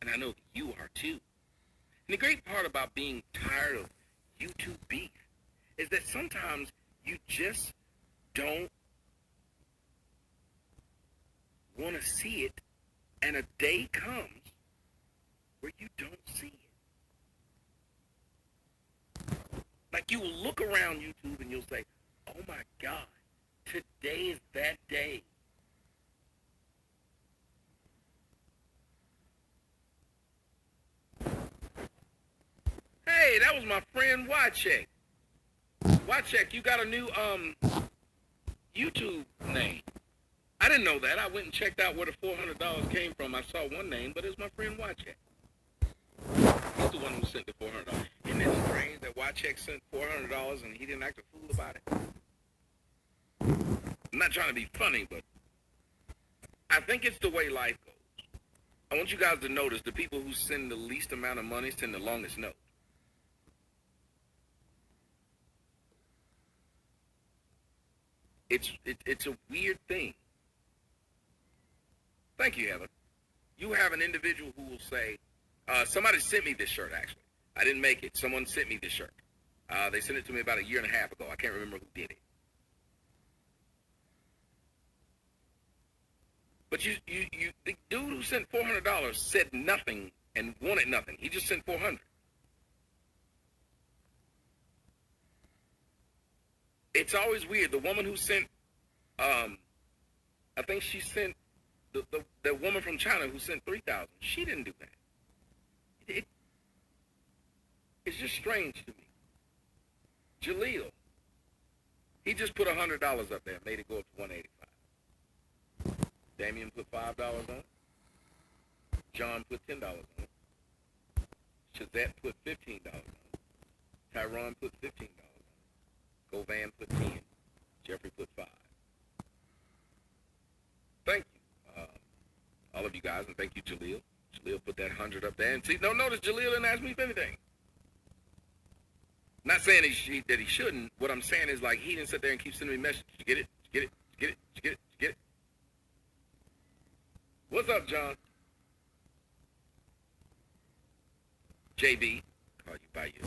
and I know that you are too. And the great part about being tired of YouTube beef is that sometimes you just don't want to see it, and a day comes where you don't see it. Like you will look around YouTube and you'll say, oh my God, today is that day. Hey, that was my friend Wycheck. Wycheck, you got a new YouTube name. I didn't know that. I went and checked out where the $400 came from. I saw one name, but it's my friend Wycheck. He's the one who sent the $400. Isn't it strange that Wycheck sent $400 and he didn't act a fool about it? I'm not trying to be funny, but I think it's the way life goes. I want you guys to notice the people who send the least amount of money send the longest note. It's a weird thing. Thank you, Heather. You have an individual who will say, somebody sent me this shirt, actually. I didn't make it. Someone sent me this shirt. They sent it to me about a year and a half ago. I can't remember who did it. But the dude who sent $400 said nothing and wanted nothing. He just sent $400. It's always weird. The woman who sent, I think she sent, the woman from China who sent $3,000, she didn't do that. It's just strange to me. Jaleel, he just put $100 up there, made it go up to $185. Damien put $5 on it. John put $10 on it. Shazette put $15 on it. Tyrone put $15 on it. Govan put 10. Jeffrey put 5. Thank you, all of you guys, and thank you, Jaleel. Jaleel put that 100 up there. And see, don't notice Jaleel didn't ask me for anything. Not saying that he shouldn't. What I'm saying is, like, he didn't sit there and keep sending me messages. Did you get it? Did you get it? Did you get it? Did you get it? Did you get it? What's up, John? JB, call you by your.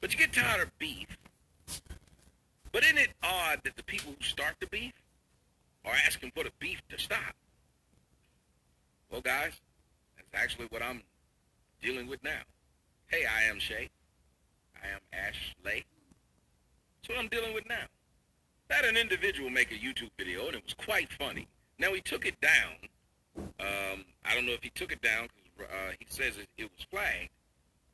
But you get tired of beef. But isn't it odd that the people who start the beef are asking for the beef to stop? Well, guys, that's actually what I'm dealing with now. Hey, I am Shay. I am Ashley. That's what I'm dealing with now. I had an individual make a YouTube video, and it was quite funny. Now, he took it down. I don't know if he took it down because he says it was flagged,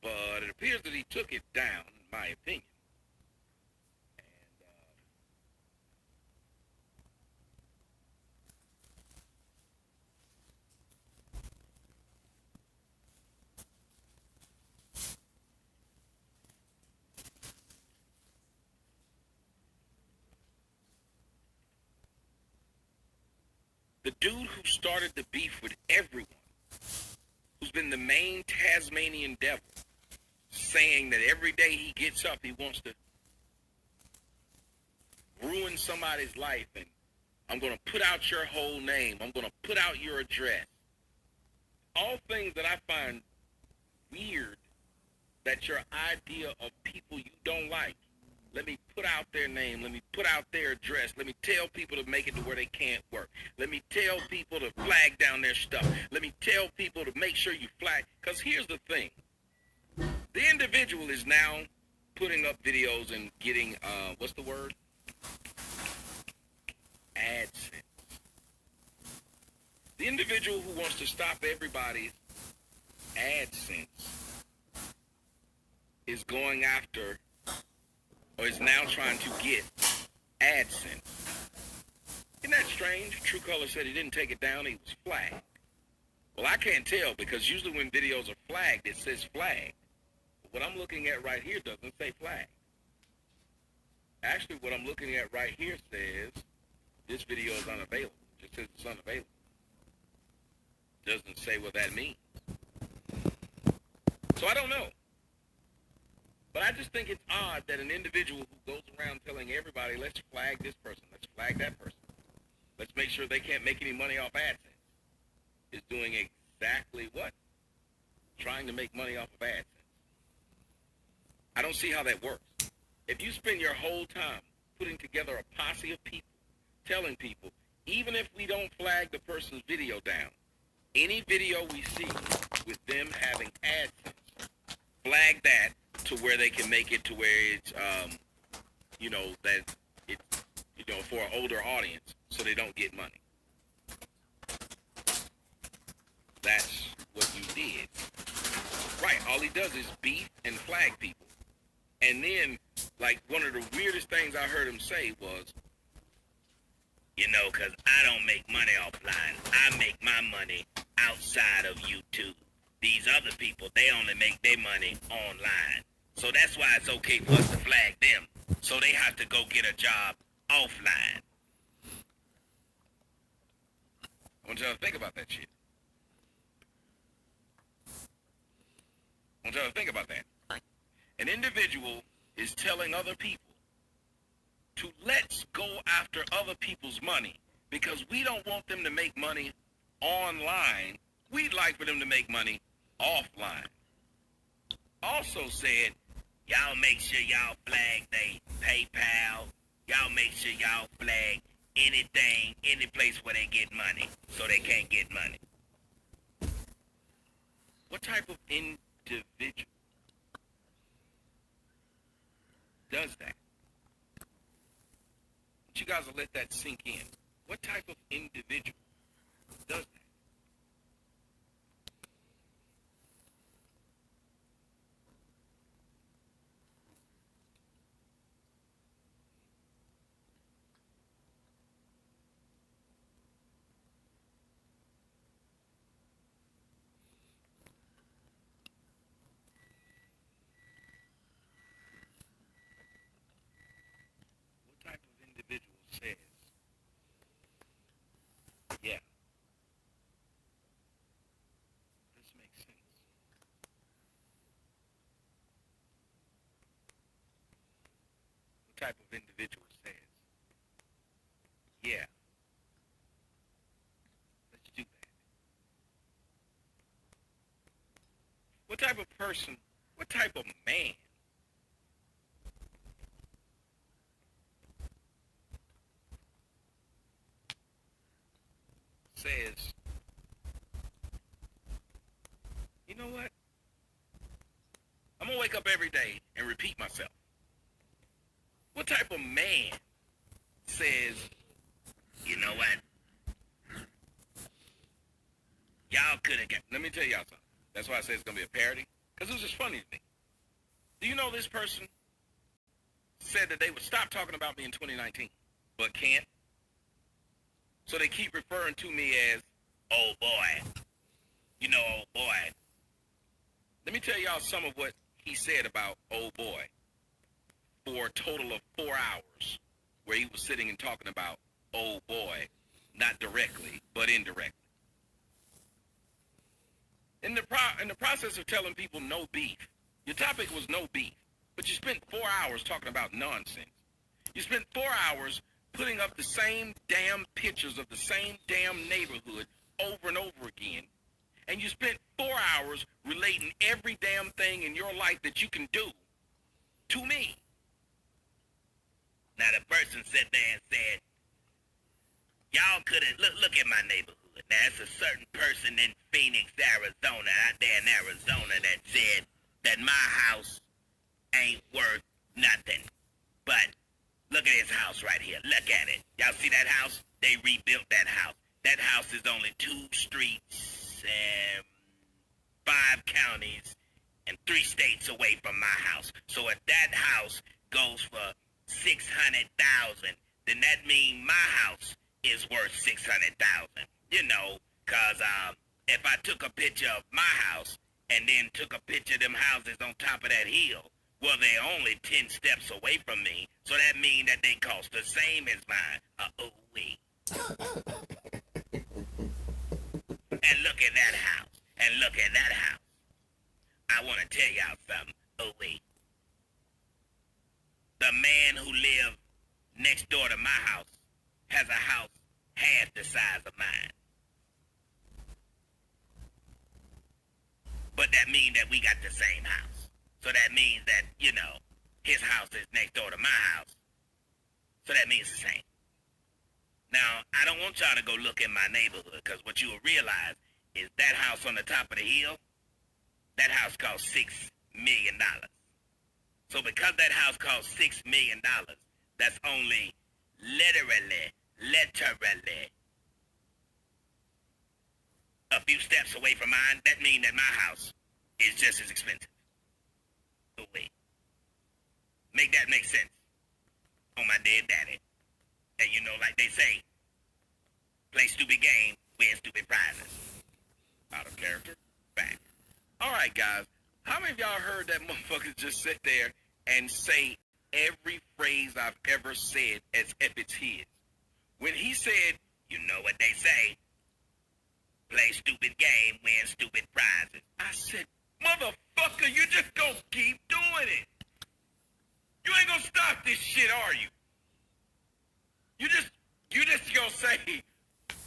but it appears that he took it down, in my opinion. The dude who started the beef with everyone, who's been the main Tasmanian devil, saying that every day he gets up, he wants to ruin somebody's life, and I'm going to put out your whole name. I'm going to put out your address. All things that I find weird, that your idea of people you don't like, let me put out their name. Let me put out their address. Let me tell people to make it to where they can't work. Let me tell people to flag down their stuff. Let me tell people to make sure you flag. Because here's the thing. The individual is now putting up videos and getting, what's the word? AdSense. The individual who wants to stop everybody's AdSense is going after, or is now trying to get AdSense. Isn't that strange? True Color said he didn't take it down, he was flagged. Well, I can't tell because usually when videos are flagged, it says flagged. But what I'm looking at right here doesn't say flagged. Actually, what I'm looking at right here says this video is unavailable. It just says it's unavailable. Doesn't say what that means. So I don't know. But I just think it's odd that an individual who goes around telling everybody, let's flag this person, let's flag that person, let's make sure they can't make any money off AdSense, is doing exactly what? Trying to make money off of AdSense. I don't see how that works. If you spend your whole time putting together a posse of people, telling people, even if we don't flag the person's video down, any video we see with them having AdSense, flag that to where they can make it to where it's, that it's, for an older audience, so they don't get money. That's what you did. Right, all he does is beat and flag people. And then, like, one of the weirdest things I heard him say was, because I don't make money offline. I make my money outside of YouTube. These other people, they only make their money online. So that's why it's okay for us to flag them. So they have to go get a job offline. I want y'all to think about that shit. I want y'all to think about that. An individual is telling other people to let's go after other people's money because we don't want them to make money online. We'd like for them to make money offline. Also said, y'all make sure y'all flag they PayPal. Y'all make sure y'all flag anything, any place where they get money so they can't get money. What type of individual does that? You guys will let that sink in. What type of individual does that? What type of individual says, yeah, this makes sense? What type of individual says, yeah, let's do that? What type of person, what type of man says, you know what? I'm going to wake up every day and repeat myself. What type of man says, you know what? Y'all could have got, let me tell y'all something. That's why I say it's going to be a parody. Because it was just funny to me. Do you know this person said that they would stop talking about me in 2019, but can't? So they keep referring to me as, oh boy. Oh boy. Let me tell y'all some of what he said about oh boy for a total of 4 hours where he was sitting and talking about oh boy, not directly, but indirectly. In the process of telling people no beef, your topic was no beef, but you spent 4 hours talking about nonsense. You spent 4 hours putting up the same damn pictures of the same damn neighborhood over and over again. And you spent 4 hours relating every damn thing in your life that you can do to me. Now the person sat there and said, y'all couldn't, look at my neighborhood. Now it's a certain person in Phoenix, Arizona, out there in Arizona that said that my house ain't worth nothing. But look at his house right here. Look at it. Y'all see that house? They rebuilt that house. That house is only 2 streets and 5 counties and 3 states away from my house. So if that house goes for $600,000, then that means my house is worth $600,000. Cause if I took a picture of my house and then took a picture of them houses on top of that hill, well, they're only 10 steps away from me, so that means that they cost the same as mine. Wait. And look at that house. And look at that house. I want to tell y'all something. Oh, wait. The man who lived next door to my house has a house half the size of mine. But that means that we got the same house. So that means that, you know, his house is next door to my house. So that means the same. Now, I don't want y'all to go look in my neighborhood, because what you will realize is that house on the top of the hill, that house cost $6 million. So because that house cost $6 million, that's only literally a few steps away from mine. That means that my house is just as expensive. So wait. Make that make sense on my dead daddy. And you know, like they say, play stupid game, win stupid prizes. Out of character. Fact. All right, guys. How many of y'all heard that motherfucker just sit there and say every phrase I've ever said as if it's his? When he said, You know what they say, play stupid game, win stupid prizes. I said, motherfucker, you just gonna keep doing it. You ain't gonna stop this shit, are you? You just gonna say,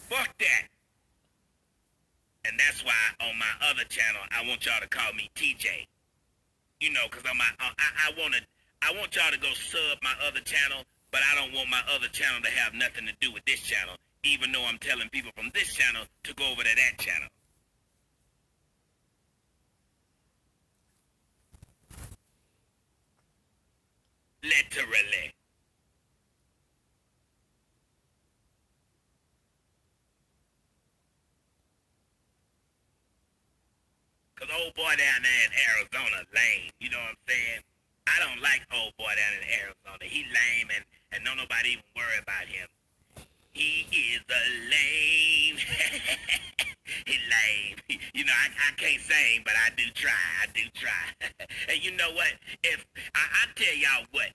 fuck that. And that's why on my other channel, I want y'all to call me TJ. You know, because on my, I want y'all to go sub my other channel, but I don't want my other channel to have nothing to do with this channel, even though I'm telling people from this channel to go over to that channel. Literally. Cause old boy down there in Arizona lame, you know what I'm saying? I don't like old boy down in Arizona. He lame and don't nobody even worry about him. He is a lame. He lame. You know, I can't sing, but I do try. And you know what? If I tell y'all what,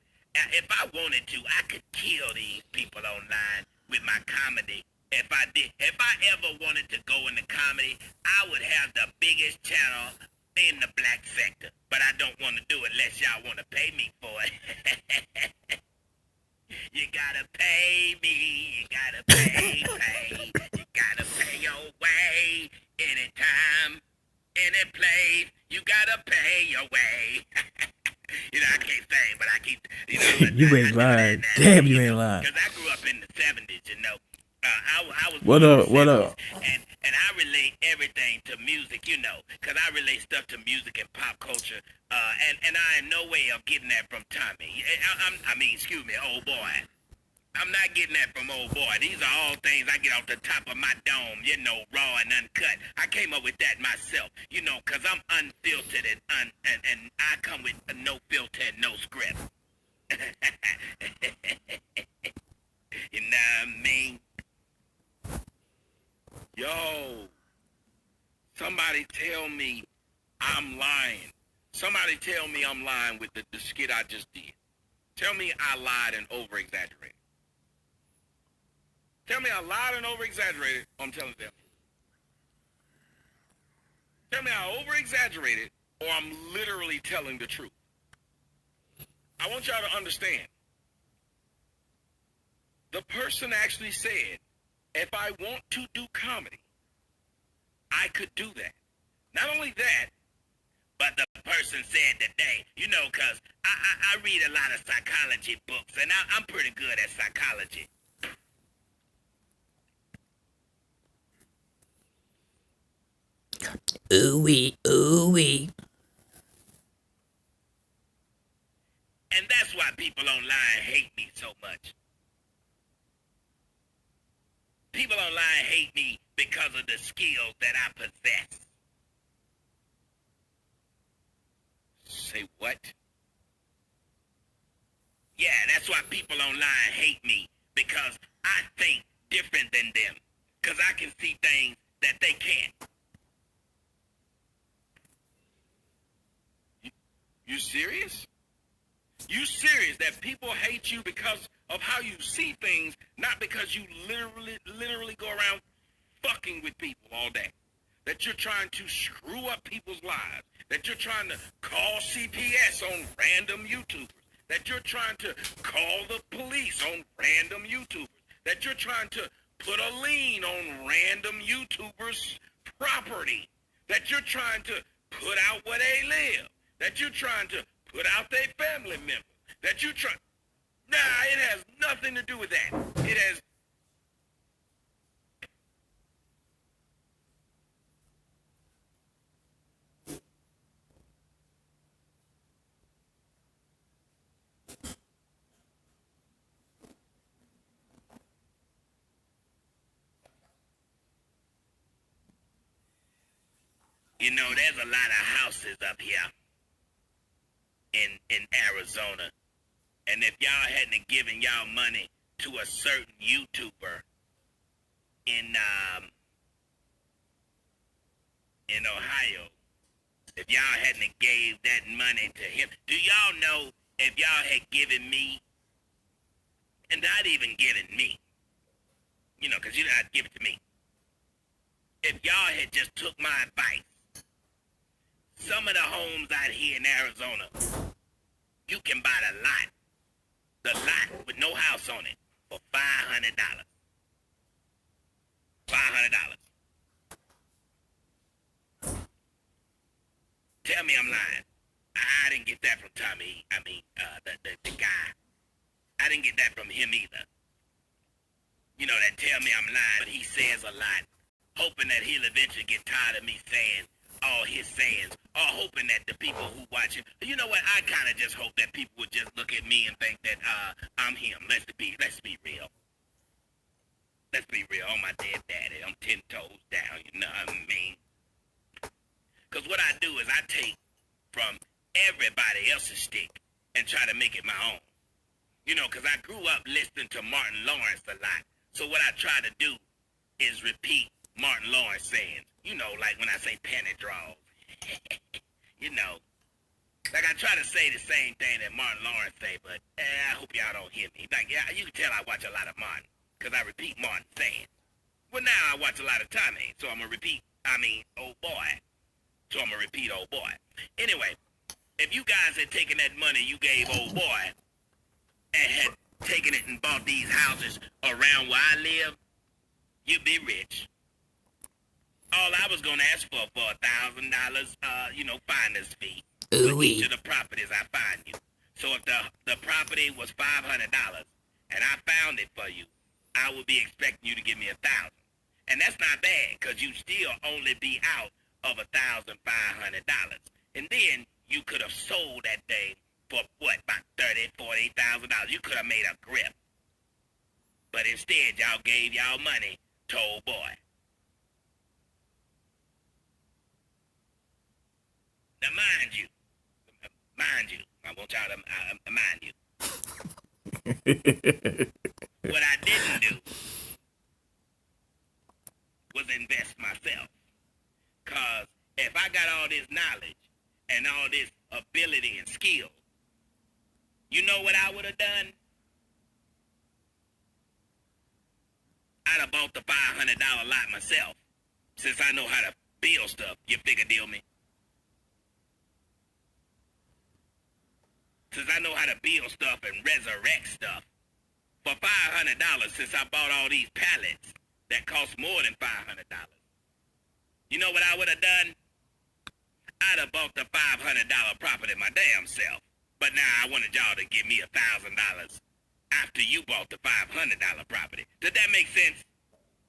if I wanted to, I could kill these people online with my comedy. If I ever wanted to go into comedy, I would have the biggest channel in the black sector. But I don't want to do it unless y'all want to pay me for it. You gotta pay me. You gotta pay. You gotta pay your way. Anytime, any place, you gotta pay your way. You know, I can't sing, but I keep, you know. You ain't lying. Damn, you ain't lying. Because I grew up in the 70s, you know. I was What born up, in the what 70s, up? And I relate everything to music, you know, because I relate stuff to music and pop culture. And I in no way of getting that from Tommy. Excuse me, old boy. I'm not getting that from old boy. These are all things I get off the top of my dome, you know, raw and uncut. I came up with that myself, you know, because I'm unfiltered and I come with no filter and no script. You know what I mean? yo, somebody tell me I'm lying. Somebody tell me I'm lying with the skit I just did. Tell me I lied and over-exaggerated. Tell me I lied and over-exaggerated, or I'm telling them. Tell me I over-exaggerated, or I'm literally telling the truth. I want y'all to understand. The person actually said, if I want to do comedy, I could do that. Not only that, but the person said that they, you know, because I read a lot of psychology books, and I'm pretty good at psychology. Ooh-wee, ooh-wee. And that's why people online hate me so much. People online hate me because of the skills that I possess. say what? Yeah, that's why people online hate me, because I think different than them. Because I can see things that they can't. You serious? You serious that people hate you because of how you see things, not because you literally go around fucking with people all day? that you're trying to screw up people's lives, that you're trying to call CPS on random YouTubers, that you're trying to call the police on random YouTubers, that you're trying to put a lien on random YouTubers' property, that you're trying to put out where they live, that you're trying to put out their family members, that you're trying... Nah, it has nothing to do with that. It has... You know, there's a lot of houses up here in Arizona. And if y'all hadn't given y'all money to a certain YouTuber in Ohio, if y'all hadn't gave that money to him, do y'all know if y'all had given me, and not even given me, you know, because you didn't have to give it to me. If y'all had just took my advice, some of the homes out here in Arizona, you can buy the lot with no house on it for $500. $500. Tell me I'm lying. I didn't get that from Tommy. The guy. I didn't get that from him either. You know, that tell me I'm lying, but he says a lot, hoping that he'll eventually get tired of me saying all his sayings, or hoping that the people who watch him, you know what, I kind of just hope that people would just look at me and think that I'm him. Let's be real. Let's be real. Oh, my dead daddy, I'm 10 toes down, you know what I mean? Because what I do is I take from everybody else's stick and try to make it my own. You know, because I grew up listening to Martin Lawrence a lot. So what I try to do is repeat Martin Lawrence sayings. You know, like when I say penny draws. You know. Like I try to say the same thing that Martin Lawrence say, but I hope y'all don't hear me. Like, yeah, you can tell I watch a lot of Martin, because I repeat Martin saying. Well, now I watch a lot of Tommy, so I'm going to repeat, old boy. So I'm going to repeat old boy. Anyway, if you guys had taken that money you gave old boy and had taken it and bought these houses around where I live, you'd be rich. All I was going to ask for $1,000, finder's fee for each of the properties I find you. So if the property was $500 and I found it for you, I would be expecting you to give me $1,000. And that's not bad, because you still only be out of $1,500. And then you could have sold that thing for what, about $30,000, $40,000. You could have made a grip. But instead, y'all gave y'all money to old boy. Now, mind you, I want y'all to mind you. What I didn't do was invest myself. Because if I got all this knowledge and all this ability and skill, you know what I would have done? I'd have bought the $500 lot myself, since I know how to build stuff. You figure deal me? Since I know how to build stuff and resurrect stuff. For $500, since I bought all these pallets that cost more than $500. You know what I would have done? I'd have bought the $500 property my damn self. But now I wanted y'all to give me $1,000 after you bought the $500 property. Does that make sense?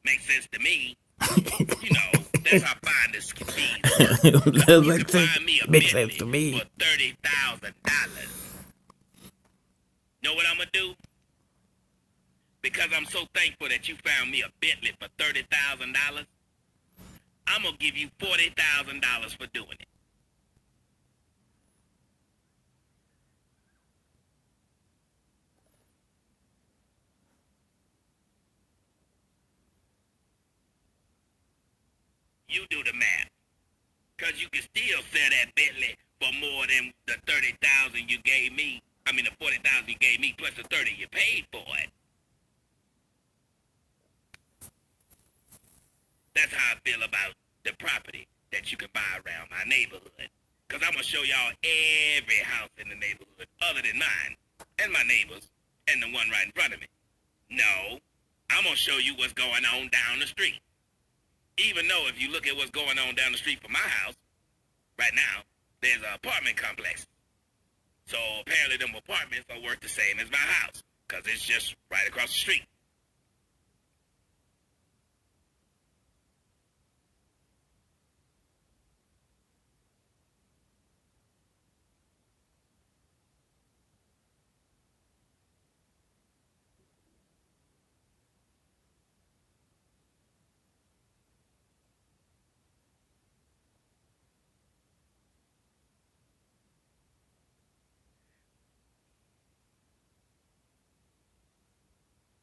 Makes sense to me. You know, that's how finders can be. You can find me a Makes sense to me. for $30,000. Know what I'm going to do? Because I'm so thankful that you found me a Bentley for $30,000, I'm going to give you $40,000 for doing it. You do the math. Because you can still sell that Bentley for more than the $30,000 you gave me. I mean, the $40,000 you gave me plus the $30,000 you paid for it. That's how I feel about the property that you can buy around my neighborhood. Because I'm going to show y'all every house in the neighborhood other than mine and my neighbors and the one right in front of me. No, I'm going to show you what's going on down the street. Even though if you look at what's going on down the street from my house, right now, there's an apartment complex. So apparently them apartments are worth the same as my house, because it's just right across the street.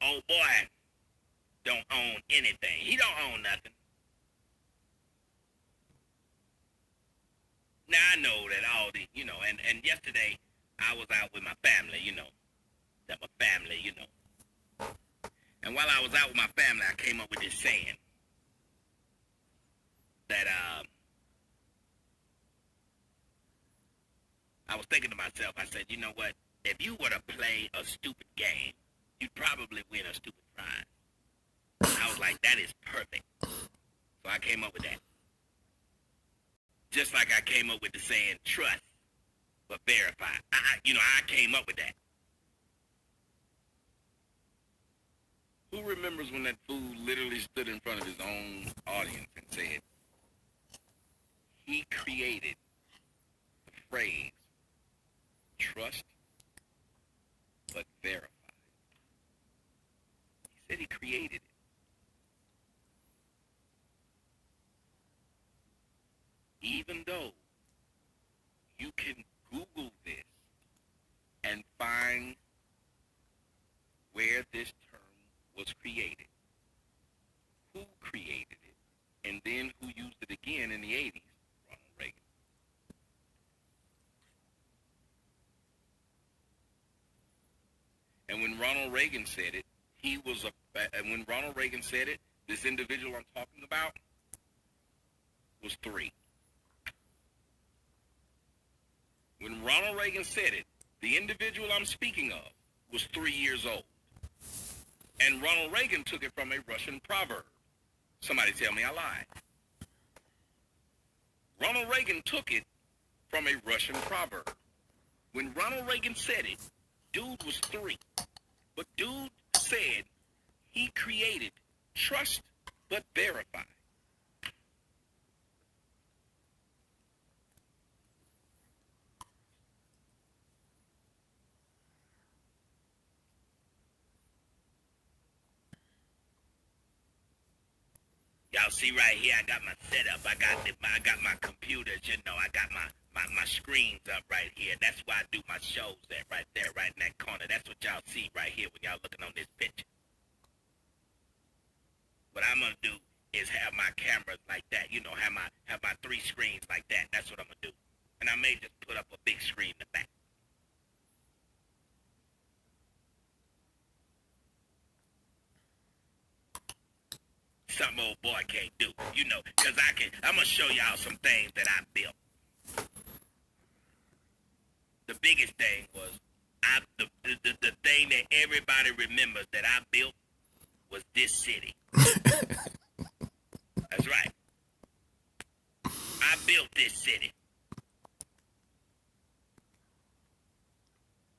Old boy don't own anything. He don't own nothing. Now I know that all the, and yesterday I was out with my family, that my family, And while I was out with my family, I came up with this saying that I was thinking to myself, I said, you know what? If you were to play a stupid game, you'd probably win a stupid prize. I was like, that is perfect. So I came up with that. Just like I came up with the saying, trust, but verify. I came up with that. Who remembers when that fool literally stood in front of his own audience and said, he created the phrase, trust, but verify. He said he created it. Even though you can Google this and find where this term was created, who created it, and then who used it again in the 80s, Ronald Reagan. And when Ronald Reagan said it, when Ronald Reagan said it, this individual I'm talking about was 3. When Ronald Reagan said it, the individual I'm speaking of was 3 years old. And Ronald Reagan took it from a Russian proverb. Somebody tell me I lied. Ronald Reagan took it from a Russian proverb. When Ronald Reagan said it, dude was 3. But dude said he created trust but verify. Y'all see right here, I got my setup. I got my computers, I got my screens up right here. That's why I do my shows at right there, right in that corner. That's what y'all see right here when y'all looking on this picture. What I'm gonna do is have my cameras like that, have my 3 screens like that. That's what I'm gonna do. And I may just put up a big screen in the back. Something old boy can't do, because I'm gonna show y'all some things that I built. The biggest thing was, the thing that everybody remembers that I built was this city. That's right. I built this city.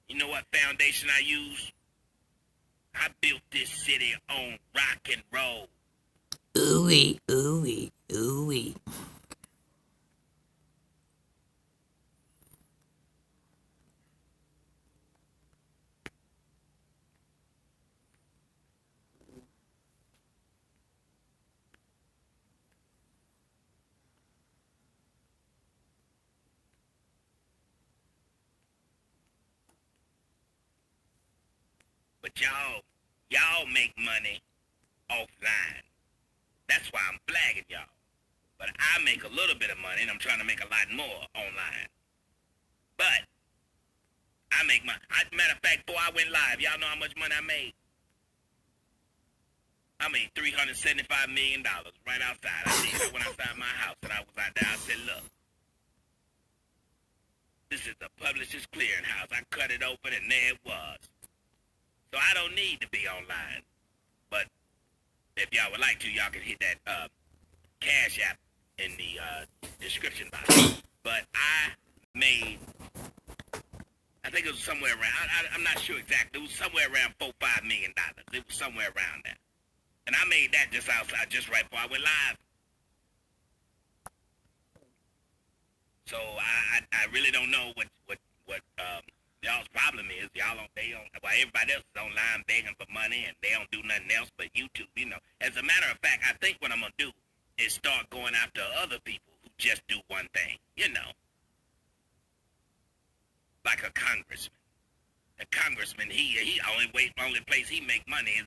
You know what foundation I use? I built this city on rock and roll. Ooh-wee, ooh-wee, ooh-wee. But y'all make money offline. That's why I'm flagging y'all. But I make a little bit of money, and I'm trying to make a lot more online. But I make money. Matter of fact, before I went live, y'all know how much money I made? I made $375 million right outside. I went outside my house and I was out there. I said, look, this is the Publishers Clearinghouse. I cut it open and there it was. So I don't need to be online. But if y'all would like to, y'all can hit that Cash App in the description box. But I think it was somewhere around, I'm not sure exactly. It was somewhere around $4-5 million. It was somewhere around there. And I made that just outside, just right before I went live. So I really don't know what y'all's problem is. Well, everybody else is online begging for money and they don't do nothing else but YouTube, you know. As a matter of fact, I think what I'm going to do is start going after other people who just do one thing, you know. Like a congressman. A congressman, he only place he make money is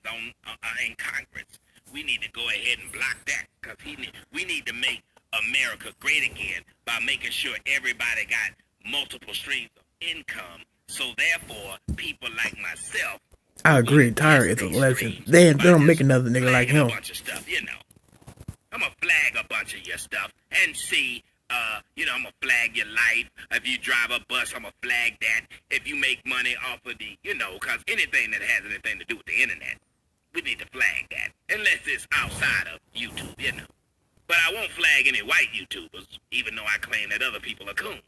in Congress. We need to go ahead and block that because we need to make America great again by making sure everybody got multiple streams of income. So therefore, people like myself. I agree. Tyra is a legend. They don't make another nigga like him. A bunch of stuff, you know. I'm gonna flag a bunch of your stuff and see. You know, I'm gonna flag your life. If you drive a bus, I'm gonna flag that. If you make money off of the, you know, because anything that has anything to do with the internet, we need to flag that. Unless it's outside of YouTube, you know. But I won't flag any white YouTubers, even though I claim that other people are coons.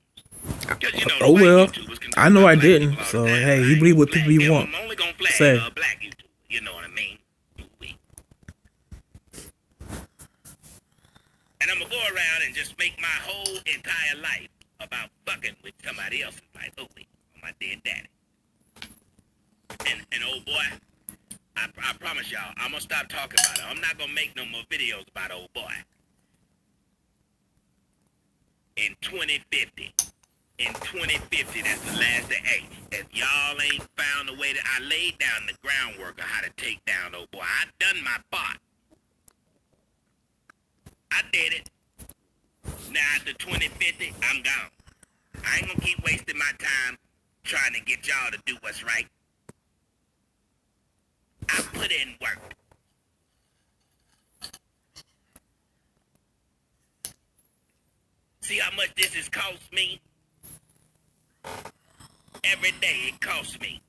You know, oh well, I know I didn't. So hey, you believe what people you want. I'm only gonna flag Say. Black YouTubers. You know what I mean? And I'm gonna go around and just make my whole entire life about fucking with somebody else's life. Oh wait, on my dead daddy. And old boy, I promise y'all, I'm gonna stop talking about it. I'm not gonna make no more videos about old boy. In 2050, that's the last day. Hey, if y'all ain't found a way I laid down the groundwork of how to take down old boy. I done my part. I did it. Now after 2050, I'm gone. I ain't gonna keep wasting my time trying to get y'all to do what's right. I put in work. See how much this has cost me? Every day it costs me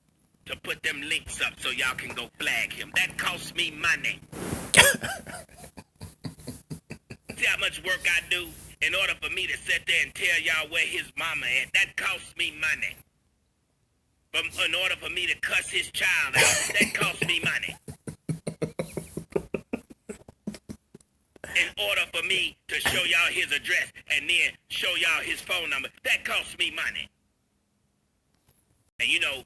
to put them links up so y'all can go flag him. That costs me money. See how much work I do in order for me to sit there and tell y'all where his mama at? That costs me money. In order for me to cuss his child out, that costs me money. In order for me to show y'all his address and then show y'all his phone number, that costs me money. And you know,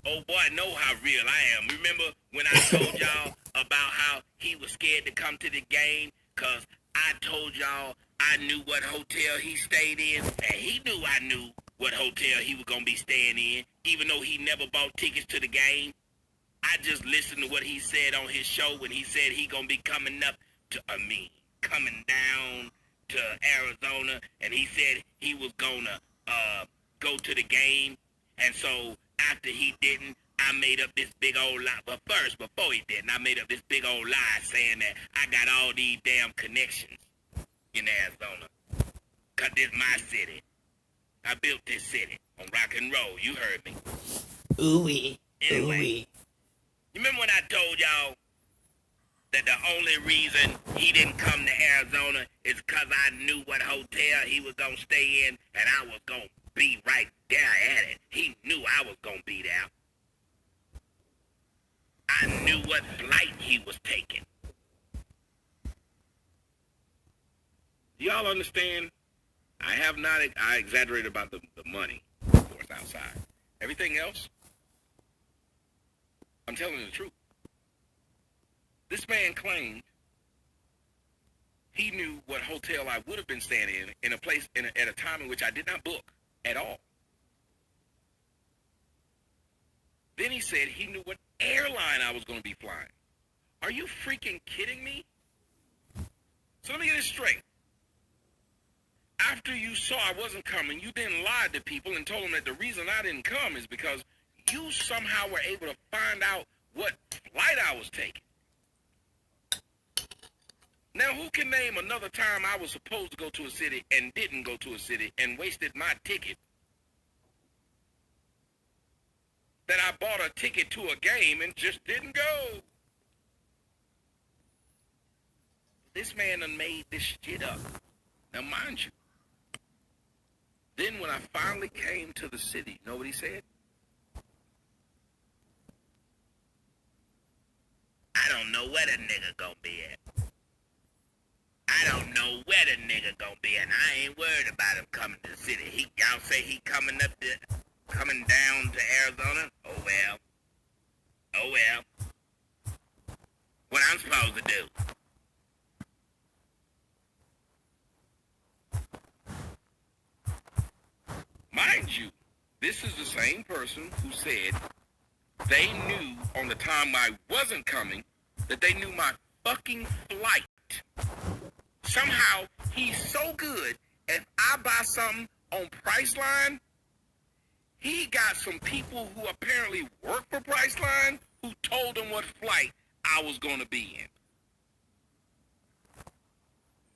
old boy know how real I am. Remember when I told y'all about how he was scared to come to the game? Because I told y'all I knew what hotel he stayed in, and he knew I knew what hotel he was going to be staying in, even though he never bought tickets to the game. I just listened to what he said on his show when he said he going to be coming up to, coming down to Arizona, and he said he was going to go to the game. And so after he didn't, I made up this big old lie. But first, before he didn't, I made up this big old lie saying that I got all these damn connections in Arizona. Because this is my city. I built this city on rock and roll. You heard me. Ooh-wee. Anyway, Ooh-wee. you remember when I told y'all that the only reason he didn't come to Arizona is because I knew what hotel he was going to stay in, and I was going to be right there at it. He knew I was going to be there. I knew what flight he was taking. Y'all understand? I exaggerated about the money, of course, outside. Everything else, I'm telling you the truth. This man claimed he knew what hotel I would have been staying in a place at a time in which I did not book at all. Then he said he knew what airline I was going to be flying. Are you freaking kidding me? So let me get this straight. After you saw I wasn't coming, you then lied to people and told them that the reason I didn't come is because you somehow were able to find out what flight I was taking. Now, who can name another time I was supposed to go to a city and didn't go to a city and wasted my ticket? That I bought a ticket to a game and just didn't go. This man done made this shit up. Now, mind you, then when I finally came to the city, you know what he said? I don't know where the nigga gonna be at. I don't know where the nigga gonna be at. I ain't worried about him coming to the city. Y'all say he coming down to Arizona? Oh well. Oh well. What I'm supposed to do? Mind you, this is the same person who said they knew on the time I wasn't coming that they knew my fucking flight. Somehow, he's so good, if I buy something on Priceline, he got some people who apparently work for Priceline who told him what flight I was going to be in.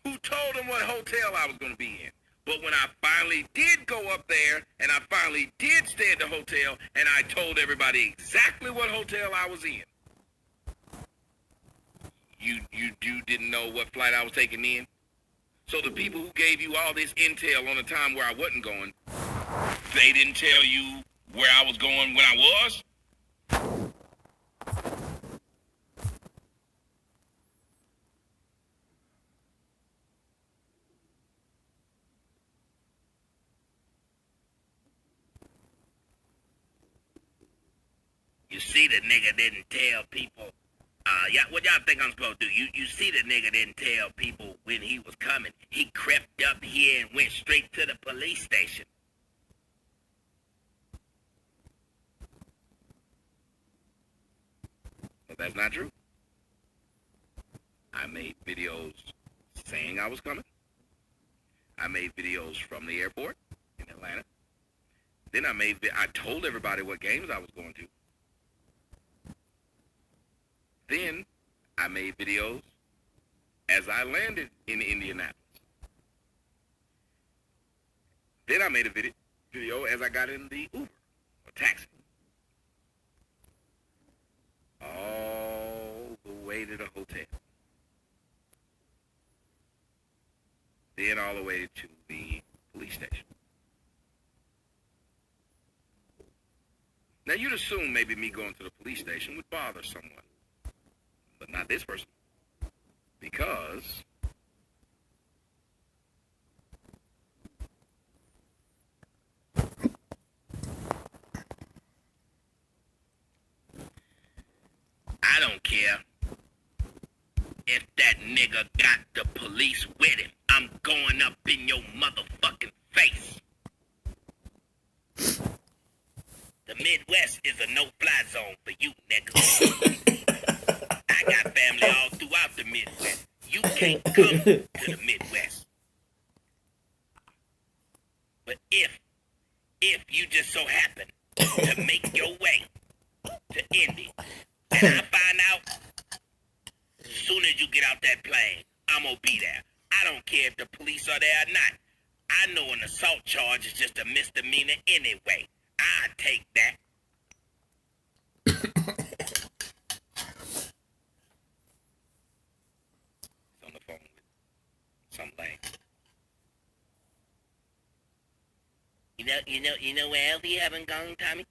Who told him what hotel I was going to be in. But when I finally did go up there, and I finally did stay at the hotel, and I told everybody exactly what hotel I was in, you didn't know what flight I was taking in? So the people who gave you all this intel on the time where I wasn't going, they didn't tell you where I was going when I was? You see the nigga didn't tell people. What y'all think I'm supposed to do? You see the nigga didn't tell people when he was coming. He crept up here and went straight to the police station. But that's not true. I made videos saying I was coming. I made videos from the airport in Atlanta. Then I told everybody what games I was going to. Then I made videos as I landed in Indianapolis. Then I made a video as I got in the Uber or taxi. All the way to the hotel. Then all the way to the police station. Now you'd assume maybe me going to the police station would bother someone. But not this person. Because I don't care if that nigga got the police with him. I'm going up in your motherfucking face. The Midwest is a no-fly zone for you, nigga. I got family all throughout the Midwest. You can't come to the Midwest. But if you just so happen to make your way to Indy, and I find out, as soon as you get out that plane, I'm gonna be there. I don't care if the police are there or not. I know an assault charge is just a misdemeanor anyway. I take that. on the phone with some lame. You know where else he haven't gone, Tommy?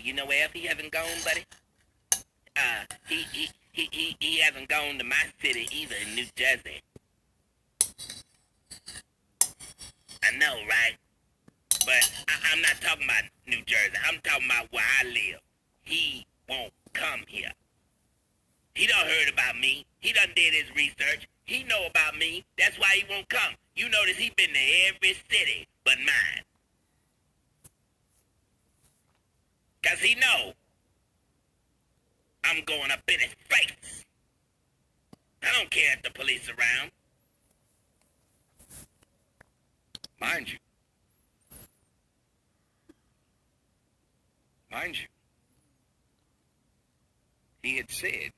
You know where else he haven't gone, buddy? He hasn't gone to my city either, in New Jersey. I know, right? But I'm not talking about New Jersey. I'm talking about where I live. He won't come here. He done heard about me. He done did his research. He know about me. That's why he won't come. You notice he been to every city but mine. 'Cause he know I'm going up in his face. I don't care if the police around. Mind you, he had said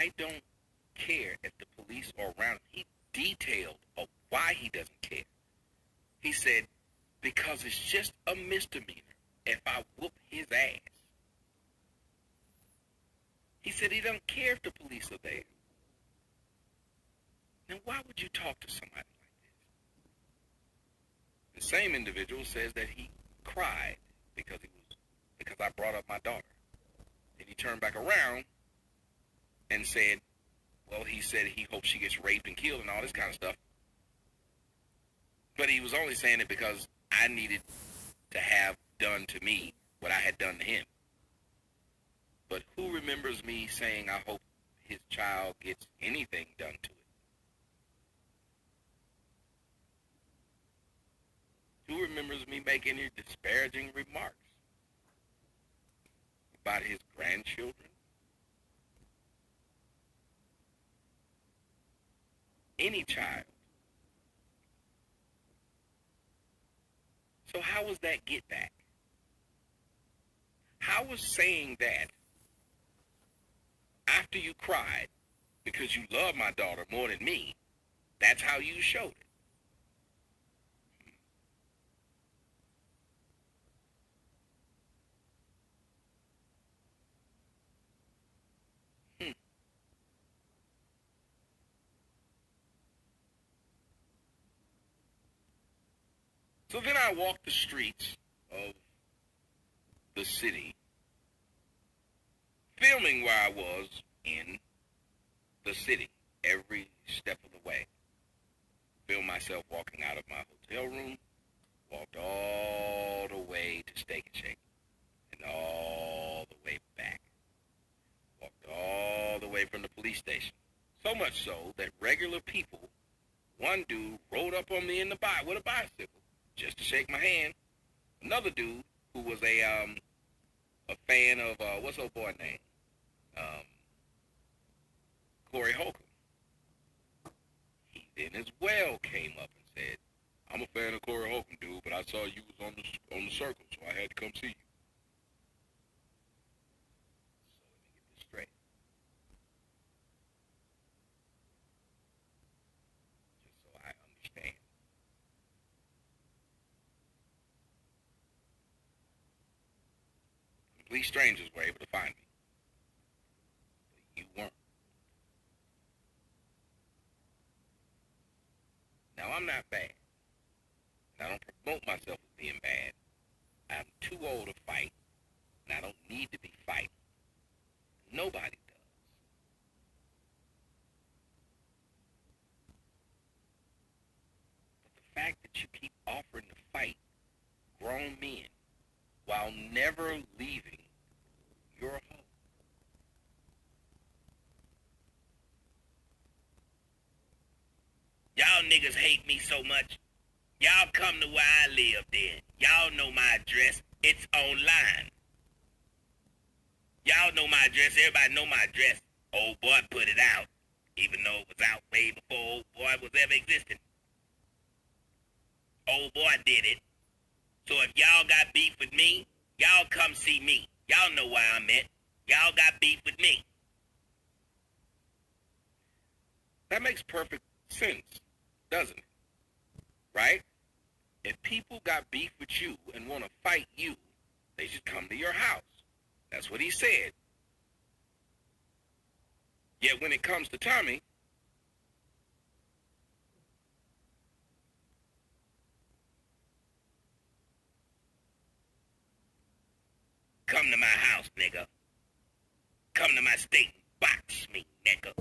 I don't care if the police are around him. He detailed of why he doesn't care. He said, because it's just a misdemeanor if I whoop his ass. He said he doesn't care if the police are there. Now, why would you talk to somebody like this? The same individual says that he cried because I brought up my daughter. Then he turned back around and said, well, he said he hopes she gets raped and killed and all this kind of stuff. But he was only saying it because I needed to have done to me what I had done to him. But who remembers me saying I hope his child gets anything done to it? Who remembers me making any disparaging remarks about his grandchildren? Any child. So how was that get back? How was saying that after you cried because you love my daughter more than me, that's how you showed it? So then I walked the streets of the city, filming where I was in the city every step of the way. Filmed myself walking out of my hotel room, walked all the way to Steak and Shake, and all the way back. Walked all the way from the police station. So much so that regular people, one dude rode up on me with a bicycle, just to shake my hand. Another dude who was a fan of what's old boy name? Corey Holcomb. He then as well came up and said, I'm a fan of Corey Holcomb, dude, but I saw you was on the circle, so I had to come see you. So let me get this straight. Just so I understand. Complete strangers were able to find me. But you weren't. Now, I'm not bad. And I don't promote myself as being bad. I'm too old to fight, and I don't need to be fighting. Nobody does. But the fact that you keep offering to fight grown men while never leaving your home. Y'all niggas hate me so much. Y'all come to where I live then. Y'all know my address. It's online. Y'all know my address. Everybody know my address. Old boy put it out, even though it was out way before old boy was ever existing. Old boy did it. So if y'all got beef with me, y'all come see me. Y'all know where I'm at. Y'all got beef with me. That makes perfect sense, doesn't it? Right? If people got beef with you and want to fight you, they should come to your house. That's what he said. Yet when it comes to Tommy, come to my house, nigga. Come to my state and box me, nigga.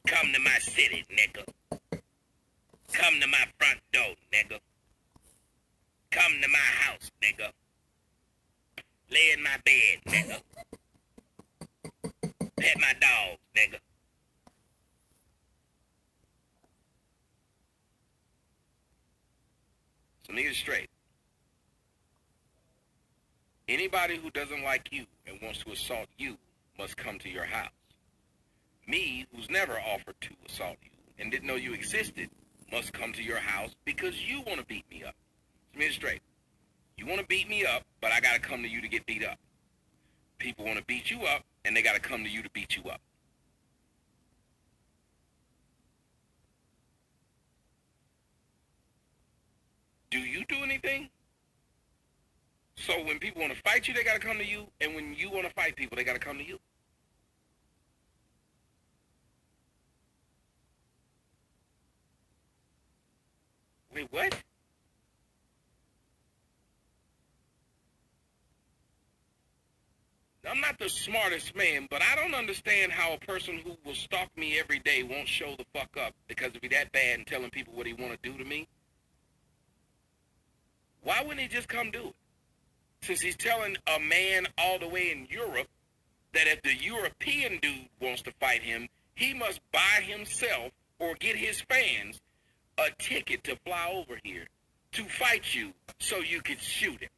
Come to my city, nigga. Come to my front door, nigga. Come to my house, nigga. Lay in my bed, nigga. Pet my dogs, nigga. So nigga straight. Anybody who doesn't like you and wants to assault you must come to your house. Me, who's never offered to assault you and didn't know you existed, must come to your house because you want to beat me up. So nigga straight. You want to beat me up, but I got to come to you to get beat up. people want to beat you up, and they got to come to you to beat you up. Do you do anything? So when people want to fight you, they got to come to you, and when you want to fight people, they got to come to you. Wait, what? I'm not the smartest man, but I don't understand how a person who will stalk me every day won't show the fuck up because if he that bad and telling people what he want to do to me. Why wouldn't he just come do it? Since he's telling a man all the way in Europe that if the European dude wants to fight him, he must buy himself or get his fans a ticket to fly over here to fight you so you could shoot him.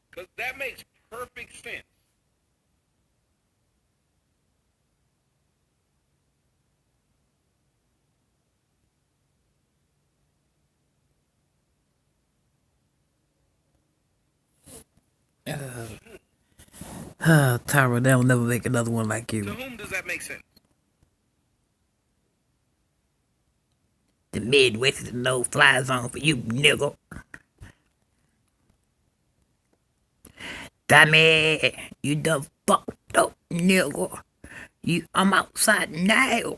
Because that makes perfect sense. Tyra, they'll never make another one like To you. whom does that make sense? The Midwest is a no-fly zone for you, nigga. Dummy, you done fucked up, nigga. I'm outside now.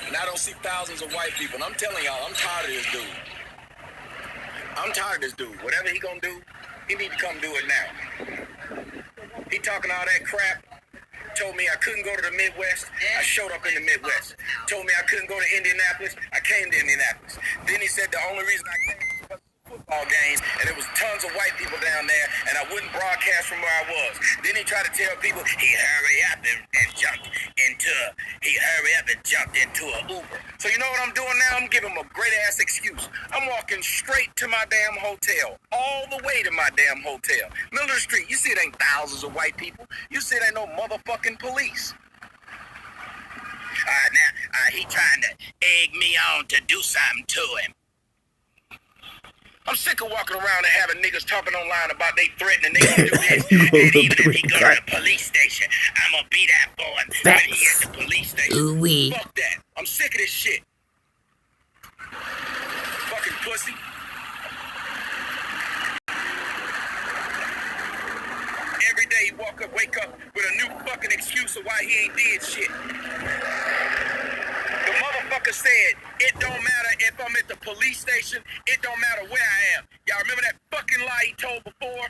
And I don't see thousands of white people. And I'm telling y'all, I'm tired of this dude. I'm tired of this dude. Whatever he gonna do, he need to come do it now. He talking all that crap. Told me I couldn't go to the Midwest. I showed up in the Midwest. Told me I couldn't go to Indianapolis. I came to Indianapolis. Then he said the only reason I came was because of the football games, and there was tons of white people down there, and I wouldn't broadcast from where I was. Then he tried to tell people he hurry up and jumped into an Uber. So you know what I'm doing now? I'm giving him a great ass excuse. I'm walking straight to my damn hotel, all the way to my damn hotel. Middle of the street. You see it ain't thousands of white people. You see it ain't no motherfucking police. He trying to egg me on to do something to him. I'm sick of walking around and having niggas talking online about they threatening they gonna do this. And even if he go to the police station, I'm gonna be that for him when he at the police station. Ooh-wee. Fuck that. I'm sick of this shit. Fucking pussy. Every day he wake up with a new fucking excuse of why he ain't did shit. The motherfucker said, it don't matter if I'm at the police station, it don't matter where I am. Y'all remember that fucking lie he told before?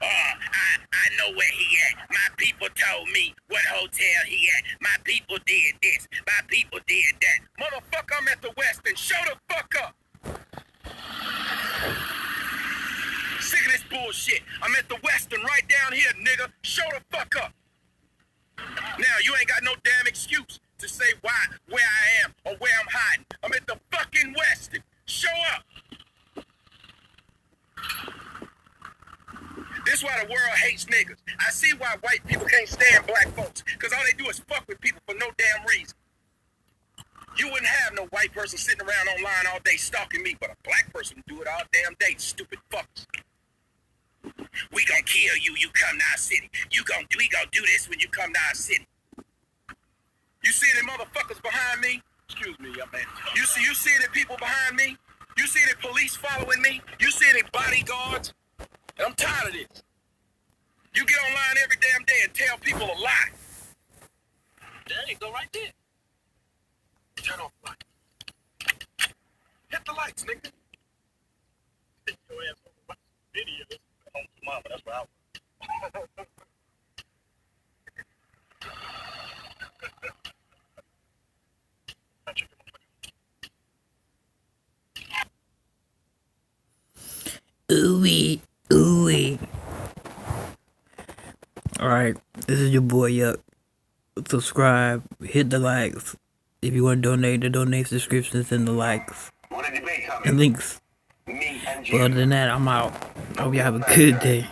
I know where he at. My people told me what hotel he at. My people did this. My people did that. Motherfucker, I'm at the West and show the fuck up. Sick of this bullshit. I'm at the Western right down here, nigga. Show the fuck up. Now, you ain't got no damn excuse to say where I am, or where I'm hiding. I'm at the fucking Western. Show up. This is why the world hates niggas. I see why white people can't stand black folks, because all they do is fuck with people for no damn reason. You wouldn't have no white person sitting around online all day stalking me, but a black person would do it all damn day, stupid fucks. We gonna kill you, you come to our city. We gonna do this when you come to our city. You see them motherfuckers behind me? Excuse me, young man. You see the people behind me? You see the police following me? You see the bodyguards? And I'm tired of this. You get online every damn day and tell people a lie. There you go right there. Turn off the light. Hit the lights, nigga. Hit your ass over watch videos. Home to mama, that's where I was. Ooh-wee. Ooh-wee. Alright, this is your boy Yuck. subscribe, hit the likes. If you want to donate, the donate descriptions and the likes Want to debate, Tommy? and links. Me and But other than that, I'm out. Hope you have a good day.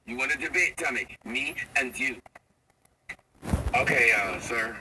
You want to debate, Tommy? Me and you. Okay, sir.